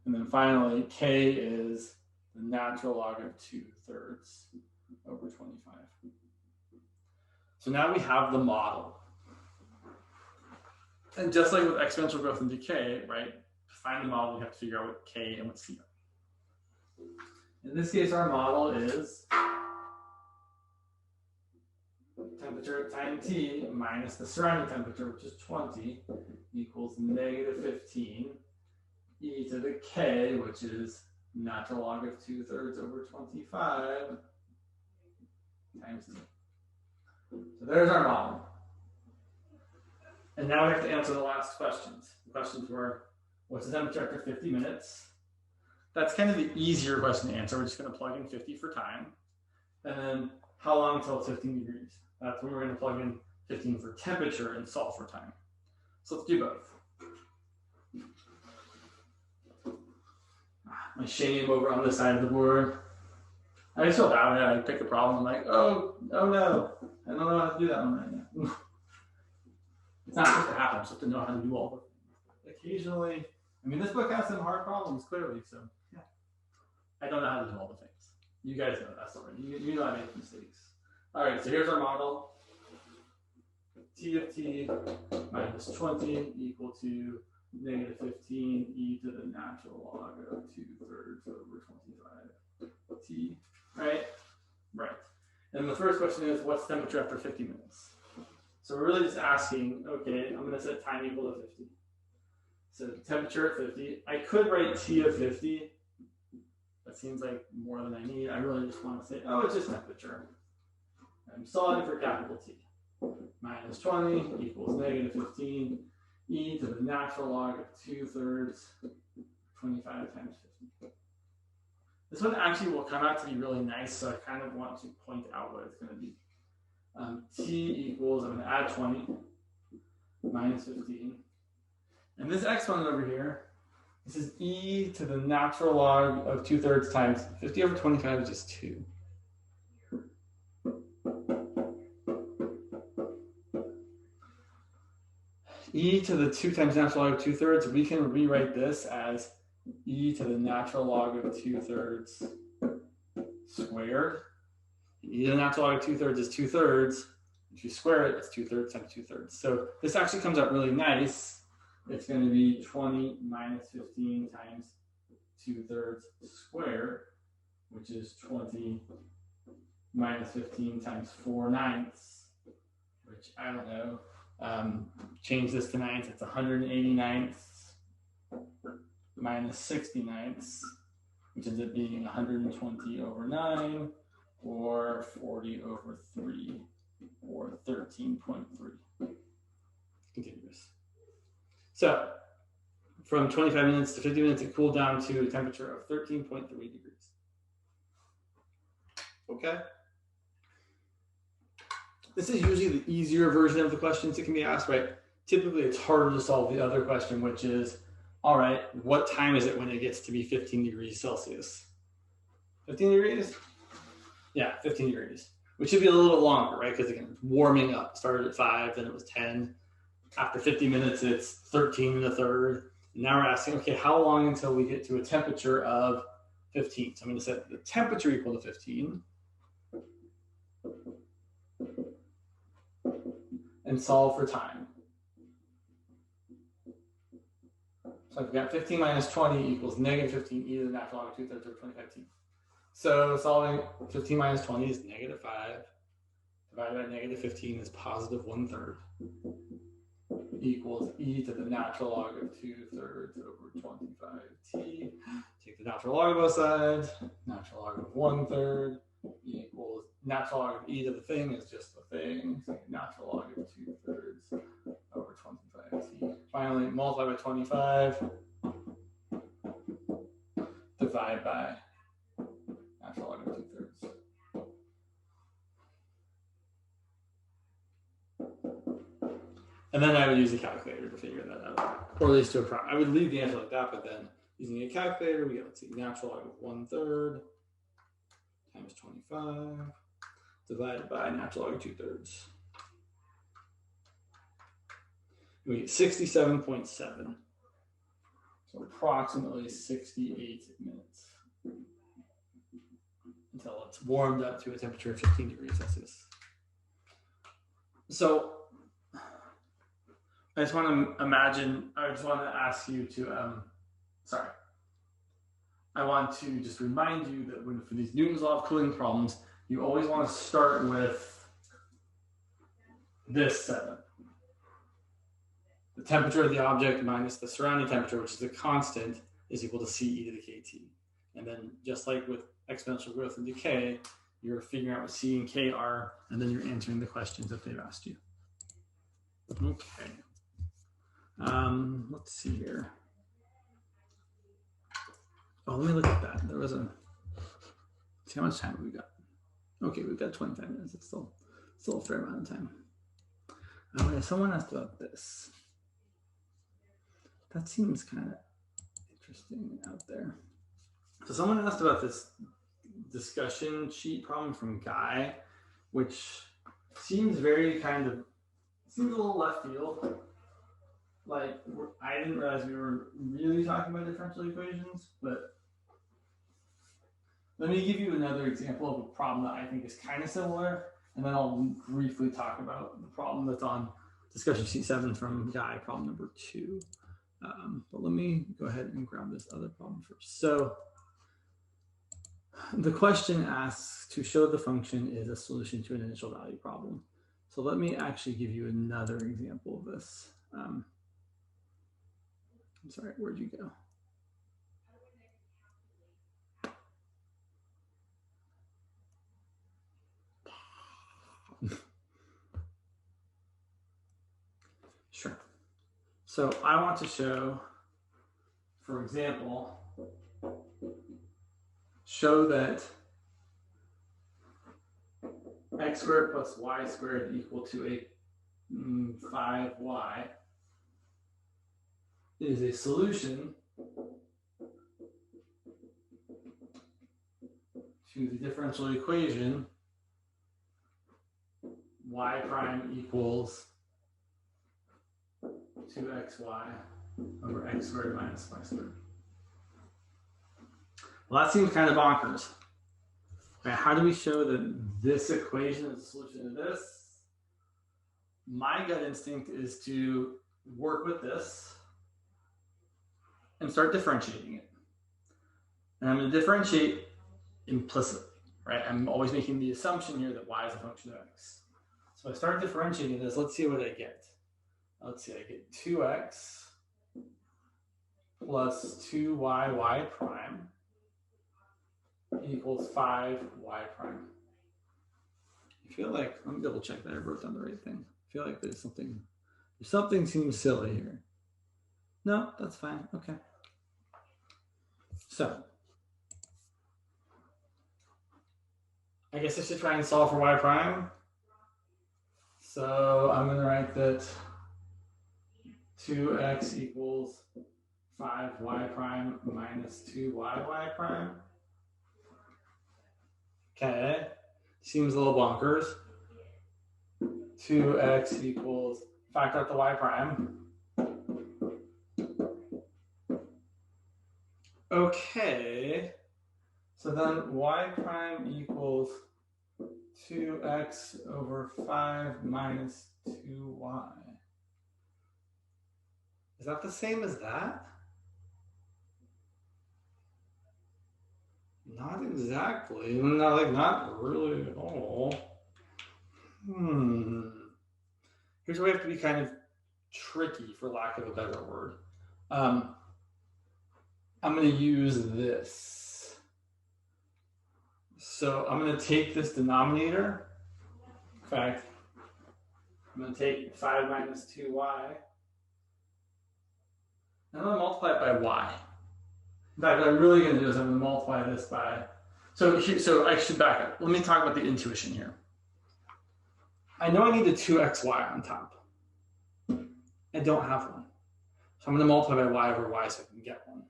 Speaker 1: And then finally, k is the natural log of 2/3 over 25. So now we have the model. And just like with exponential growth and decay, right? To find the model, we have to figure out what k and what c are. In this case, our model is temperature at time t minus the surrounding temperature, which is 20, equals negative 15 e to the k, which is natural log of 2/3 over 25 times t. So there's our model. And now we have to answer the last questions. The questions were, what's the temperature after 50 minutes? That's kind of the easier question to answer. We're just going to plug in 50 for time. And then how long until it's 15 degrees? That's when we're going to plug in 15 for temperature and solve for time. So let's do both. My shame over on this side of the board. I just feel bad when I pick a problem. I'm like, oh no, I don't know how to do that one right now. It's not supposed to happen. I'm supposed to know how to do all the things. Occasionally, I mean, this book has some hard problems, clearly, so yeah. I don't know how to do all the things. You guys know that already. You know I make mistakes. All right, so here's our model. T of t minus 20 equal to negative 15 e to the natural log of 2/3 over 25 t, right? Right. And the first question is, what's temperature after 50 minutes? So we're really just asking, okay, I'm going to set time equal to 50. So temperature at 50. I could write T of 50. That seems like more than I need. I really just want to say, oh, it's just temperature. I'm solving for capital T. Minus 20 equals negative 15 e to the natural log of 2/3 25 times 50. This one actually will come out to be really nice, so I kind of want to point out what it's going to be. T equals, I'm going to add 20 minus 15. And this exponent over here, this is e to the natural log of 2/3 times 50 over 25 is just 2. e to the 2 times natural log of 2/3, we can rewrite this as e to the natural log of 2/3 squared. E to the natural log of 2/3 is 2/3. If you square it, it's 2/3 times 2/3. So this actually comes out really nice. It's going to be 20 minus 15 times 2/3 squared, which is 20 minus 15 times 4/9, which I don't know. Change this to ninths, it's 189 minus 69, which ends up being 120 over 9, or 40 over 3, or 13.3. Continuous. So from 25 minutes to 50 minutes, it cooled down to a temperature of 13.3 degrees. Okay. This is usually the easier version of the questions that can be asked, right? Typically, it's harder to solve the other question, which is, all right, what time is it when it gets to be 15 degrees Celsius? 15 degrees? Yeah, 15 degrees, which should be a little bit longer, right? Because again, it's warming up. It started at 5, then it was 10. After 50 minutes, it's 13 1/3. And now we're asking, okay, how long until we get to a temperature of 15? So I'm going to set the temperature equal to 15. And solve for time. So I've got 15 minus 20 equals negative 15 e to the natural log of 2/3 over 2015. So solving 15 minus 20 is negative 5. Divided by negative 15 is positive 1/3. Equals e to the natural log of 2/3 over 25t. Take the natural log of both sides. Natural log of 1/3 equals natural log of e to the thing is just the thing. So natural log of 2/3 over 25t. Finally, multiply by 25. Divide by natural log of 2/3. And then I would use a calculator to figure that out, or at least to a problem. I would leave the answer like that, but then using a calculator, we get, let's see, natural log of 1/3 times 25 divided by natural log of 2/3. We get 67.7. So approximately 68 minutes until it's warmed up to a temperature of 15 degrees Celsius. So I just want to ask you to, I want to just remind you that for these Newton's law of cooling problems, you always want to start with this setup. The temperature of the object minus the surrounding temperature, which is a constant, is equal to C e to the kt. And then just like with exponential growth and decay, you're figuring out what C and K are, and then you're answering the questions that they've asked you. Okay. Let's see here. Oh, let me look at that. There was let's see how much time have we got. Okay, we've got 25 minutes. It's still a fair amount of time. Okay, someone asked about this. That seems kind of interesting out there. So someone asked about this discussion sheet problem from Guy, which seems seems a little left field. Like, I didn't realize we were really talking about differential equations, but let me give you another example of a problem that I think is kind of similar, and then I'll briefly talk about the problem that's on discussion sheet 7 from Guy, problem number 2. But let me go ahead and grab this other problem first. So the question asks to show the function is a solution to an initial value problem. So let me actually give you another example of this. I'm sorry, where'd you go? Sure. So I want to show, for example, show that x squared plus y squared equal to a 5y is a solution to the differential equation y prime equals 2xy over x squared minus y squared. Well, that seems kind of bonkers. Okay, how do we show that this equation is a solution to this? My gut instinct is to work with this and start differentiating it. And I'm going to differentiate implicitly, right? I'm always making the assumption here that y is a function of x. So I start differentiating this. Let's see what I get. Let's see, I get 2x plus 2yy prime equals 5y prime. I feel like, let me double check that I wrote down the right thing. I feel like there's something seems silly here. No, that's fine, okay. So, I guess I should try and solve for y prime. So I'm going to write that 2x equals 5y prime minus 2yy prime. Okay, seems a little bonkers. 2x equals factor out the y prime. Okay, so then y prime equals 2x over 5 minus 2y. Is that the same as that? Not exactly. Not really at all. Here's where we have to be kind of tricky, for lack of a better word. I'm going to use this. So I'm going to take this denominator. In fact, I'm going to take 5 minus 2y. And I'm going to multiply it by y. In fact, what I'm really going to do is I'm going to multiply this by... So I should back up. Let me talk about the intuition here. I know I need a 2xy on top. I don't have one. So I'm going to multiply by y over y so I can get one.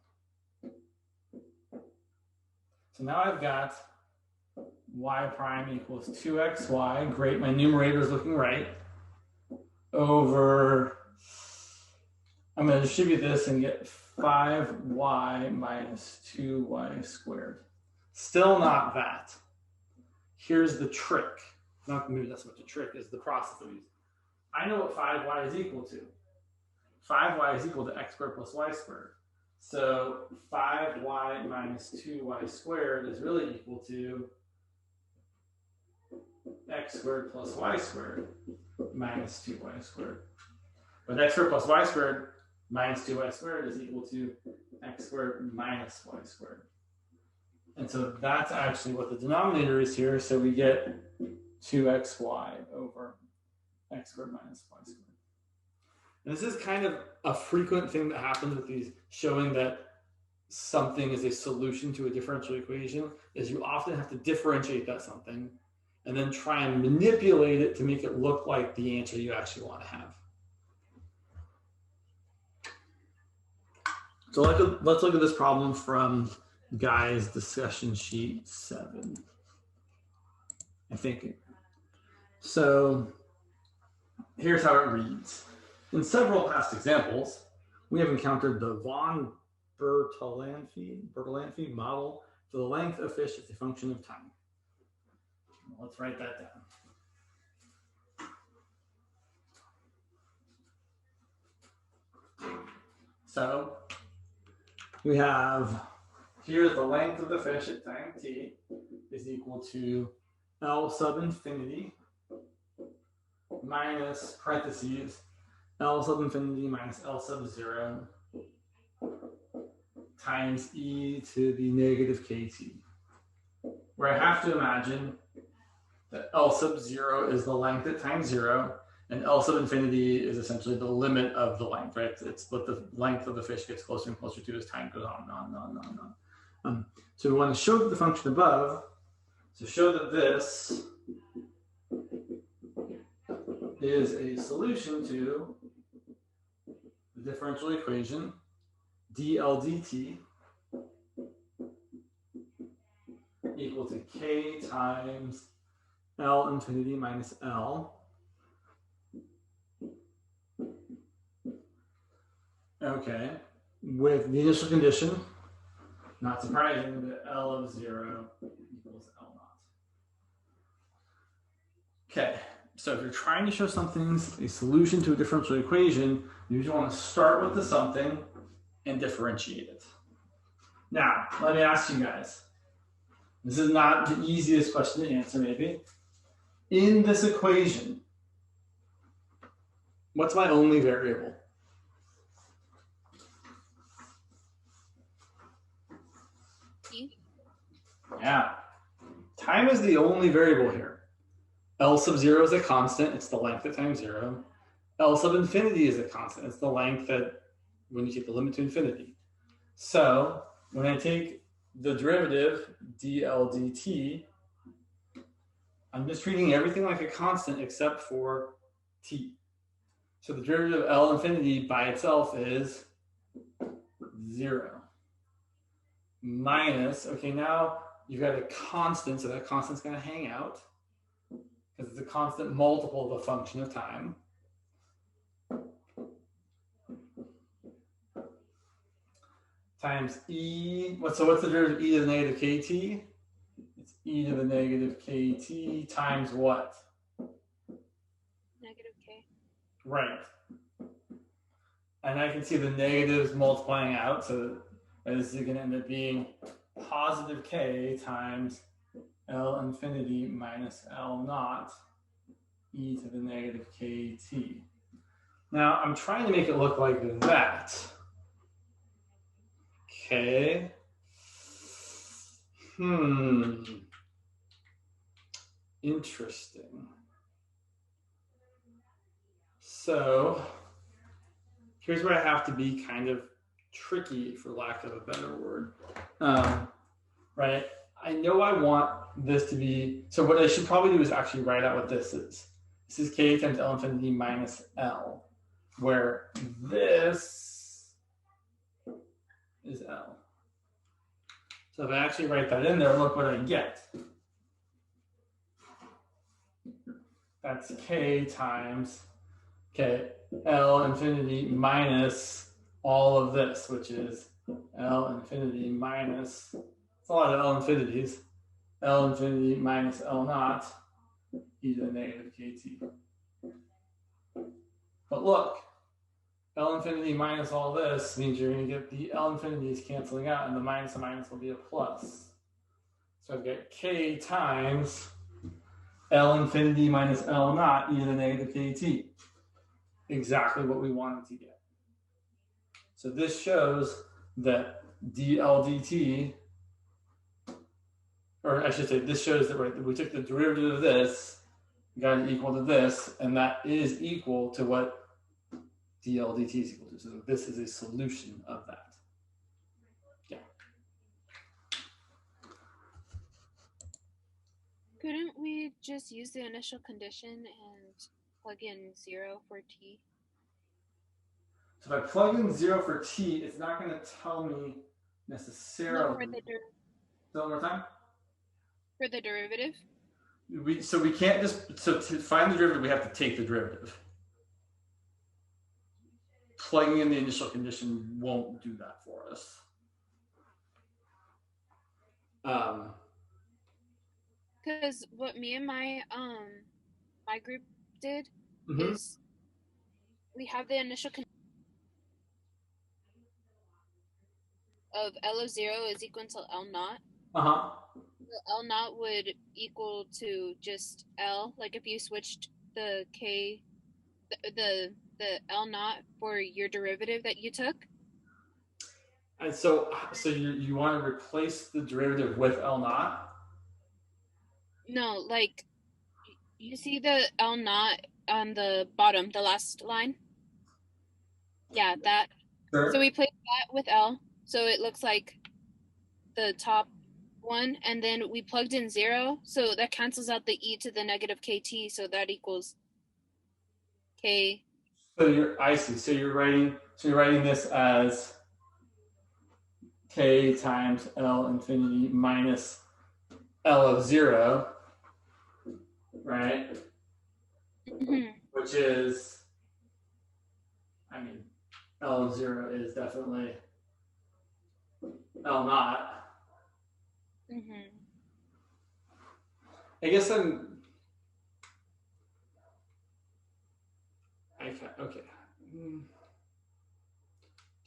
Speaker 1: So now I've got y prime equals 2xy. Great, my numerator is looking right. Over, I'm going to distribute this and get 5y minus 2y squared. Still not that. Here's the trick. Not maybe that's what the trick is, the process of these. I know what 5y is equal to. 5y is equal to x squared plus y squared. So 5y minus 2y squared is really equal to x squared plus y squared minus 2y squared. But x squared plus y squared minus 2y squared is equal to x squared minus y squared. And so that's actually what the denominator is here. So we get 2xy over x squared minus y squared. And this is kind of a frequent thing that happens with these, showing that something is a solution to a differential equation, is you often have to differentiate that something and then try and manipulate it to make it look like the answer you actually want to have. So let's look at this problem from Guy's discussion sheet 7. I think. So here's how it reads. In several past examples, we have encountered the von Bertolanfield model for the length of fish as a function of time. Let's write that down. So we have, here's the length of the fish at time t is equal to L sub infinity minus parentheses L sub infinity minus L sub 0 times e to the negative kt, where I have to imagine that L sub 0 is the length at time 0, and L sub infinity is essentially the limit of the length, right? It's what the length of the fish gets closer and closer to as time goes on and on and on and on and on. So we want to show the function above, so show that this is a solution to the differential equation dl dt equal to k times L infinity minus L Okay. With the initial condition, not surprising, that L of 0 equals L naught. Okay. So if you're trying to show something's a solution to a differential equation, you usually want to start with the something and differentiate it. Now, let me ask you guys. This is not the easiest question to answer, maybe. In this equation, what's my only variable?
Speaker 2: T.
Speaker 1: Yeah. Time is the only variable here. L sub 0 is a constant. It's the length at time 0. L sub infinity is a constant. It's the length at when you take the limit to infinity. So when I take the derivative dl dt, I'm just treating everything like a constant except for t. So the derivative of L infinity by itself is 0. Minus, okay, now you've got a constant, so that constant's going to hang out because it's a constant multiple of a function of time. Times e, so what's the derivative of e to the negative kt? It's e to the negative kt times what?
Speaker 2: Negative k.
Speaker 1: Right. And I can see the negatives multiplying out, so this is going to end up being positive k times L infinity minus L naught e to the negative kt. Now, I'm trying to make it look like that. Okay. Interesting. So here's where I have to be kind of tricky, for lack of a better word. Right? I know I want this to be, so what I should probably do is actually write out what this is. This is k times L infinity minus L, where this is L. So if I actually write that in there, look what I get. That's k times L infinity minus all of this, which is L infinity minus, it's a lot of L infinities, L infinity minus L naught e to the negative kt. But look, L infinity minus all this means you're going to get the L infinities canceling out, and the minus will be a plus. So I've got k times L infinity minus L naught e to the negative kt. Exactly what we wanted to get. So this shows that dl dt, or I should say, this shows that we took the derivative of this, got it equal to this, and that is equal to what dl dt is equal to. So this is a solution of that. Yeah.
Speaker 2: Couldn't we just use the initial condition and plug in 0 for t?
Speaker 1: So if I plug in 0 for t, it's not going to tell me necessarily.
Speaker 2: No,
Speaker 1: one more time?
Speaker 2: For the derivative?
Speaker 1: So we can't just, so to find the derivative, we have to take the derivative. Plugging in the initial condition won't do that for us.
Speaker 2: Because what me and my my group did is we have the initial condition of L of 0 is equal to L naught. So L naught would equal to just L. Like if you switched the k, the L naught for your derivative that you took.
Speaker 1: And so you want to replace the derivative with L naught?
Speaker 2: No, like you see the L naught on the bottom, the last line? Yeah, that. Sure. So we placed that with L. So it looks like the top one, and then we plugged in 0. So that cancels out the e to the negative kt. So that equals k.
Speaker 1: So I see. So you're writing this as k times L infinity minus L of 0, right?
Speaker 2: Mm-hmm.
Speaker 1: Which is, I mean, L of 0 is definitely L naught. I guess okay.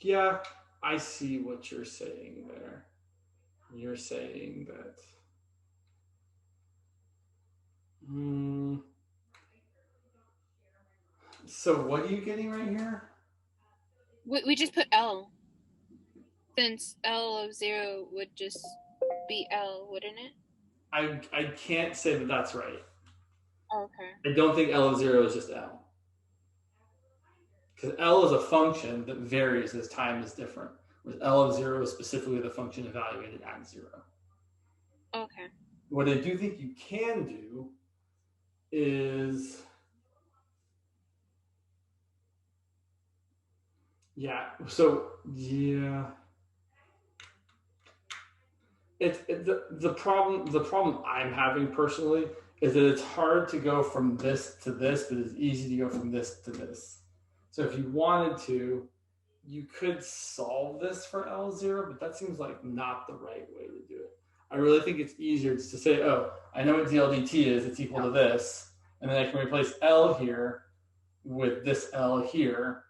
Speaker 1: Yeah, I see what you're saying there. You're saying that. So what are you getting right here?
Speaker 2: We just put L. Since L of 0 would just be L, wouldn't it?
Speaker 1: I can't say that that's right.
Speaker 2: Okay.
Speaker 1: I don't think L of 0 is just L. Because L is a function that varies as time is different. Whereas L of 0 is specifically the function evaluated at 0.
Speaker 2: Okay.
Speaker 1: What I do think you can do is, the problem I'm having personally is that it's hard to go from this to this, but it's easy to go from this to this. So if you wanted to, you could solve this for L0, but that seems like not the right way to do it. I really think it's easier just to say, oh, I know what DLDT is, it's equal to this, and then I can replace L here with this L here,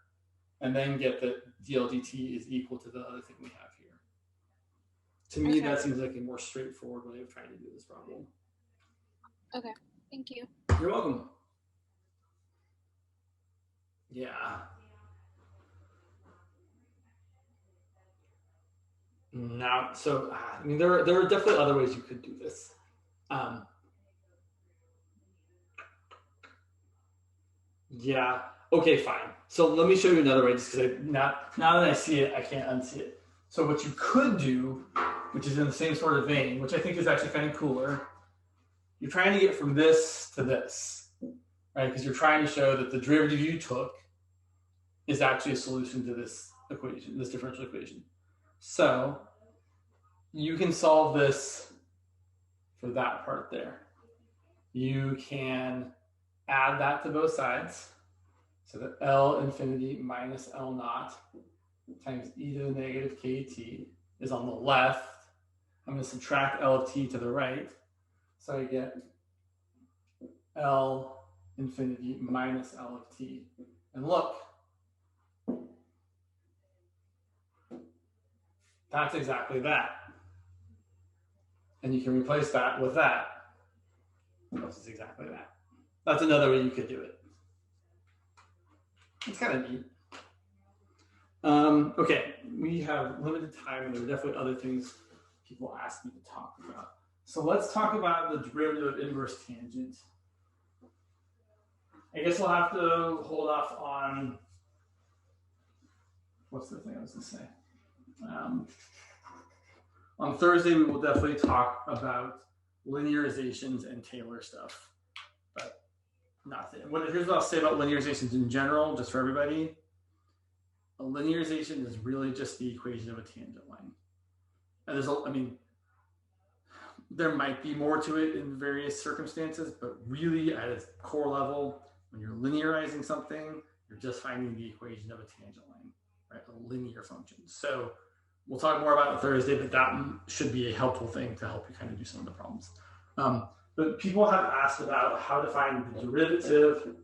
Speaker 1: and then get that DLDT is equal to the other thing we have here. To me, that seems like a more straightforward way of trying to do this problem.
Speaker 2: Okay, thank you.
Speaker 1: You're welcome. Yeah. Now, so I mean, there are definitely other ways you could do this. Yeah. Okay, fine. So let me show you another way, just because now that I see it, I can't unsee it. So what you could do, which is in the same sort of vein, which I think is actually kind of cooler, you're trying to get from this to this, right? Because you're trying to show that the derivative you took is actually a solution to this equation, this differential equation. So you can solve this for that part there. You can add that to both sides. So that L infinity minus L naught times e to the negative kt is on the left. I'm going to subtract L of t to the right. So I get L infinity minus L of t. And look, that's exactly that. And you can replace that with that. This is exactly that. That's another way you could do it. It's kind of neat. Okay, we have limited time, and there are definitely other things people ask me to talk about. So let's talk about the derivative of inverse tangent. I guess we'll have to hold off on, what's the thing I was going to say? On Thursday, we will definitely talk about linearizations and Taylor stuff, but nothing. Here's what I'll say about linearizations in general, just for everybody. A linearization is really just the equation of a tangent line. And there might be more to it in various circumstances, but really at its core level, when you're linearizing something, you're just finding the equation of a tangent line, right? A linear function. So we'll talk more about it Thursday, but that should be a helpful thing to help you kind of do some of the problems. But people have asked about how to find the derivative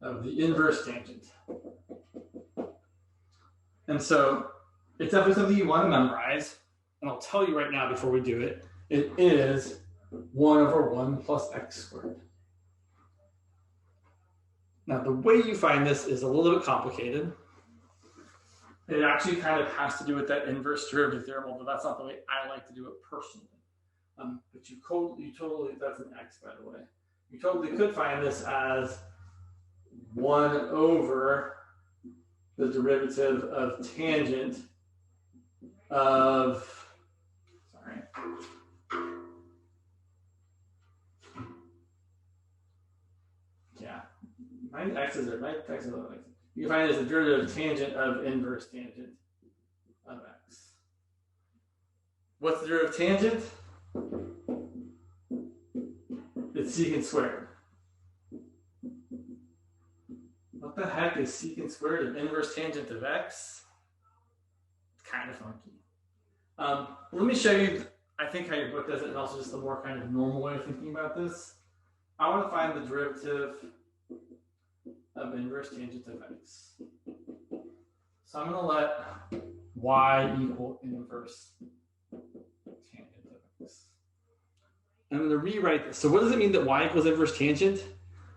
Speaker 1: of the inverse tangent. And so it's definitely something you want to memorize. And I'll tell you right now before we do it, it is 1 over 1 plus x squared. Now, the way you find this is a little bit complicated. It actually kind of has to do with that inverse derivative theorem, although that's not the way I like to do it personally. But you totally, that's an x, by the way. You totally could find this as 1 over the derivative of tangent of, my x's are, you can find it as the derivative of tangent of inverse tangent of x. What's the derivative of tangent? It's secant squared. What the heck is secant squared of inverse tangent of x? It's kind of funky. Let me show you, I think, how your book does it, and also just a more kind of normal way of thinking about this. I want to find the derivative of inverse tangent of x. So I'm going to let y equal inverse tangent of x. I'm going to rewrite this. So what does it mean that y equals inverse tangent?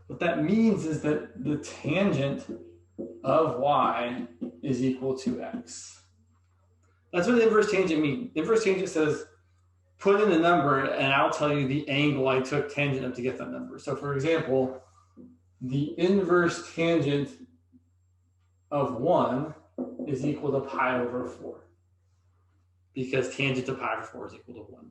Speaker 1: What that means is that the tangent of y is equal to x. That's what inverse tangent means. Inverse tangent says, put in a number and I'll tell you the angle I took tangent of to get that number. So for example, the inverse tangent of 1 is equal to pi over 4, because tangent of pi over 4 is equal to 1.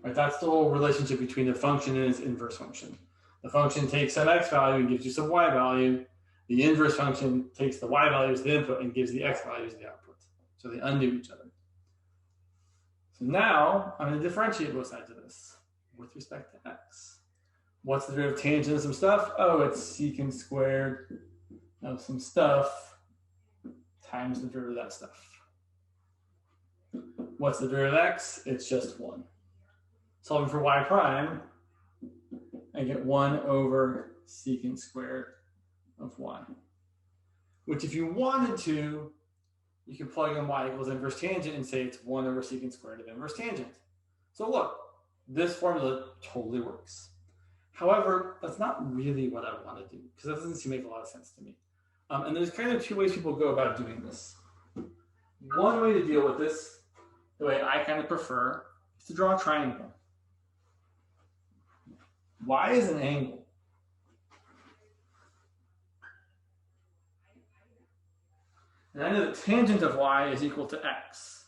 Speaker 1: Right, that's the whole relationship between the function and its inverse function. The function takes some x value and gives you some y value. The inverse function takes the y value as the input and gives the x value as the output. So they undo each other. So now I'm going to differentiate both sides of this with respect to x. What's the derivative of tangent of some stuff? Oh, it's secant squared of some stuff times the derivative of that stuff. What's the derivative of x? It's just 1. Solving for y prime, I get 1 over secant squared of y. Which if you wanted to, you can plug in y equals inverse tangent and say it's 1 over secant squared of inverse tangent. So look, this formula totally works. However, that's not really what I want to do, because that doesn't seem to make a lot of sense to me. And there's kind of two ways people go about doing this. One way to deal with this, the way I kind of prefer, is to draw a triangle. Y is an angle. And I know the tangent of y is equal to x.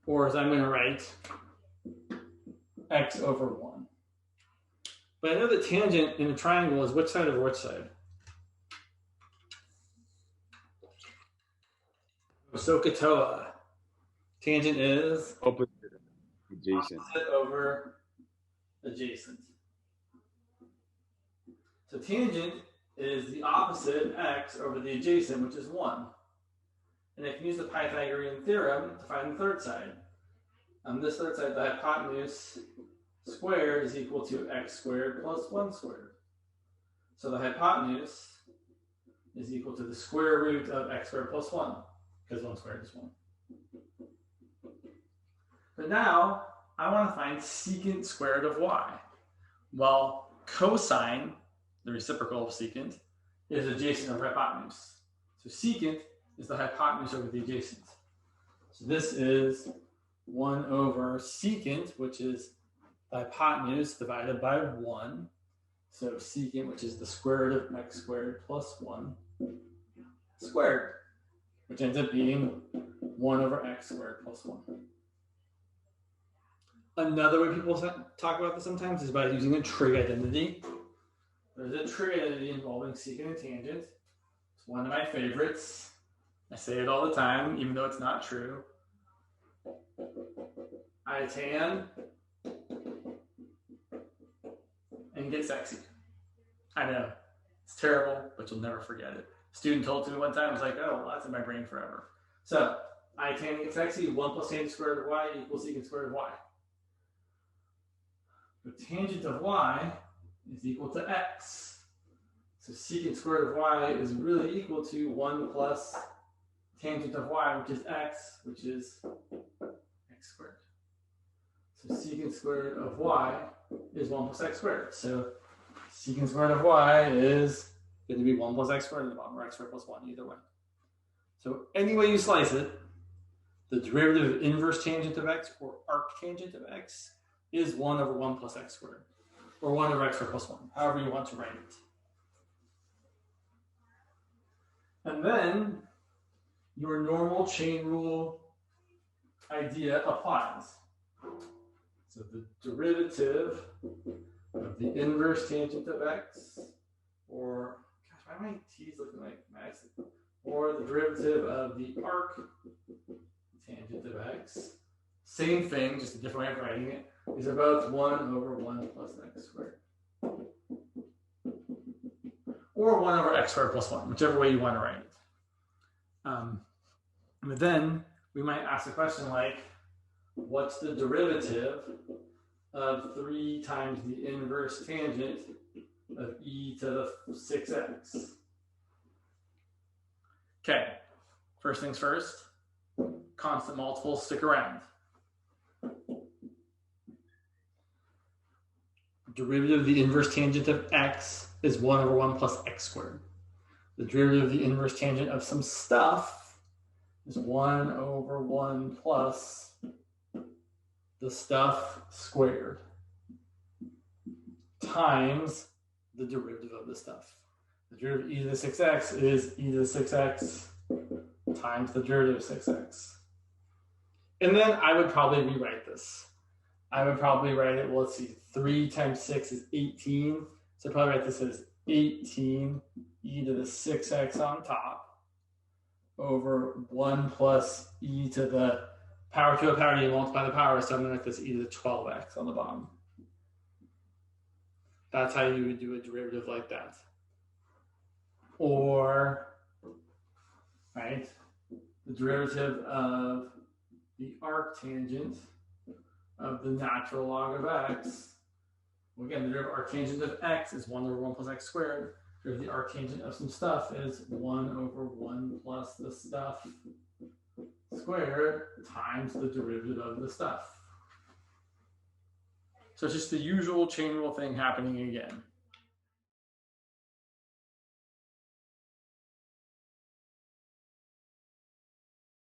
Speaker 1: Or as I'm going to write, x over 1. But I know the tangent in a triangle is which side over which side? SOHCAHTOA. Tangent is?
Speaker 3: Opposite. Adjacent.
Speaker 1: Opposite over adjacent. So tangent is the opposite, x, over the adjacent, which is 1. And I can use the Pythagorean Theorem to find the third side. On this third side, the hypotenuse squared is equal to x squared plus 1 squared. So the hypotenuse is equal to the square root of x squared plus 1, because 1 squared is 1. But now, I want to find secant squared of y. Well, cosine, the reciprocal of secant, is adjacent over hypotenuse. So secant is the hypotenuse over the adjacent. So this is 1 over secant, which is the hypotenuse divided by 1. So secant, which is the square root of x squared plus 1 squared, which ends up being 1 over x squared plus 1. Another way people talk about this sometimes is by using a trig identity. There's a trig identity involving secant and tangent. It's one of my favorites. I say it all the time, even though it's not true. I tan and get sexy. I know, it's terrible, but you'll never forget it. A student told me one time, I was like, oh, well, that's in my brain forever. So, I tan and get sexy, 1 plus tangent squared of y equals secant squared of y. The tangent of y is equal to x. So secant squared of y is really equal to 1 plus tangent of y, which is x, which is x squared. So secant squared of y is 1 plus x squared. So secant squared of y is going to be 1 plus x squared at the bottom, or x squared plus 1, either way. So any way you slice it, the derivative of inverse tangent of x, or arctangent of x, is 1 over 1 plus x squared, or 1 over x squared plus 1, however you want to write it. And then your normal chain rule idea applies. So the derivative of the inverse tangent of x, or, gosh, why are my t's looking like max? Or the derivative of the arctangent of x, same thing, just a different way of writing it. These are both 1 over 1 plus x squared. or 1 over x squared plus 1, whichever way you want to write it. But then we might ask a question like, what's the derivative of 3 times the inverse tangent of e to the 6x? Okay, first things first, constant multiples stick around. Derivative of the inverse tangent of x is 1 over 1 plus x squared. The derivative of the inverse tangent of some stuff is 1 over 1 plus the stuff squared times the derivative of the stuff. The derivative of e to the 6x is e to the 6x times the derivative of 6x. And then I would probably rewrite this. I would probably write it, well, let's see, 3 times 6 is 18. So I'd probably write this as 18 e to the 6x on top over 1 plus e to the power to a power, you multiply the power, so I'm going to write this e to the 12x on the bottom. That's how you would do a derivative like that. Or, right, the derivative of the arctangent of the natural log of x. Well, again, the derivative of arctangent of x is 1 over 1 plus x squared. The derivative of the arctangent of some stuff is 1 over 1 plus the stuff squared times the derivative of the stuff. So it's just the usual chain rule thing happening again.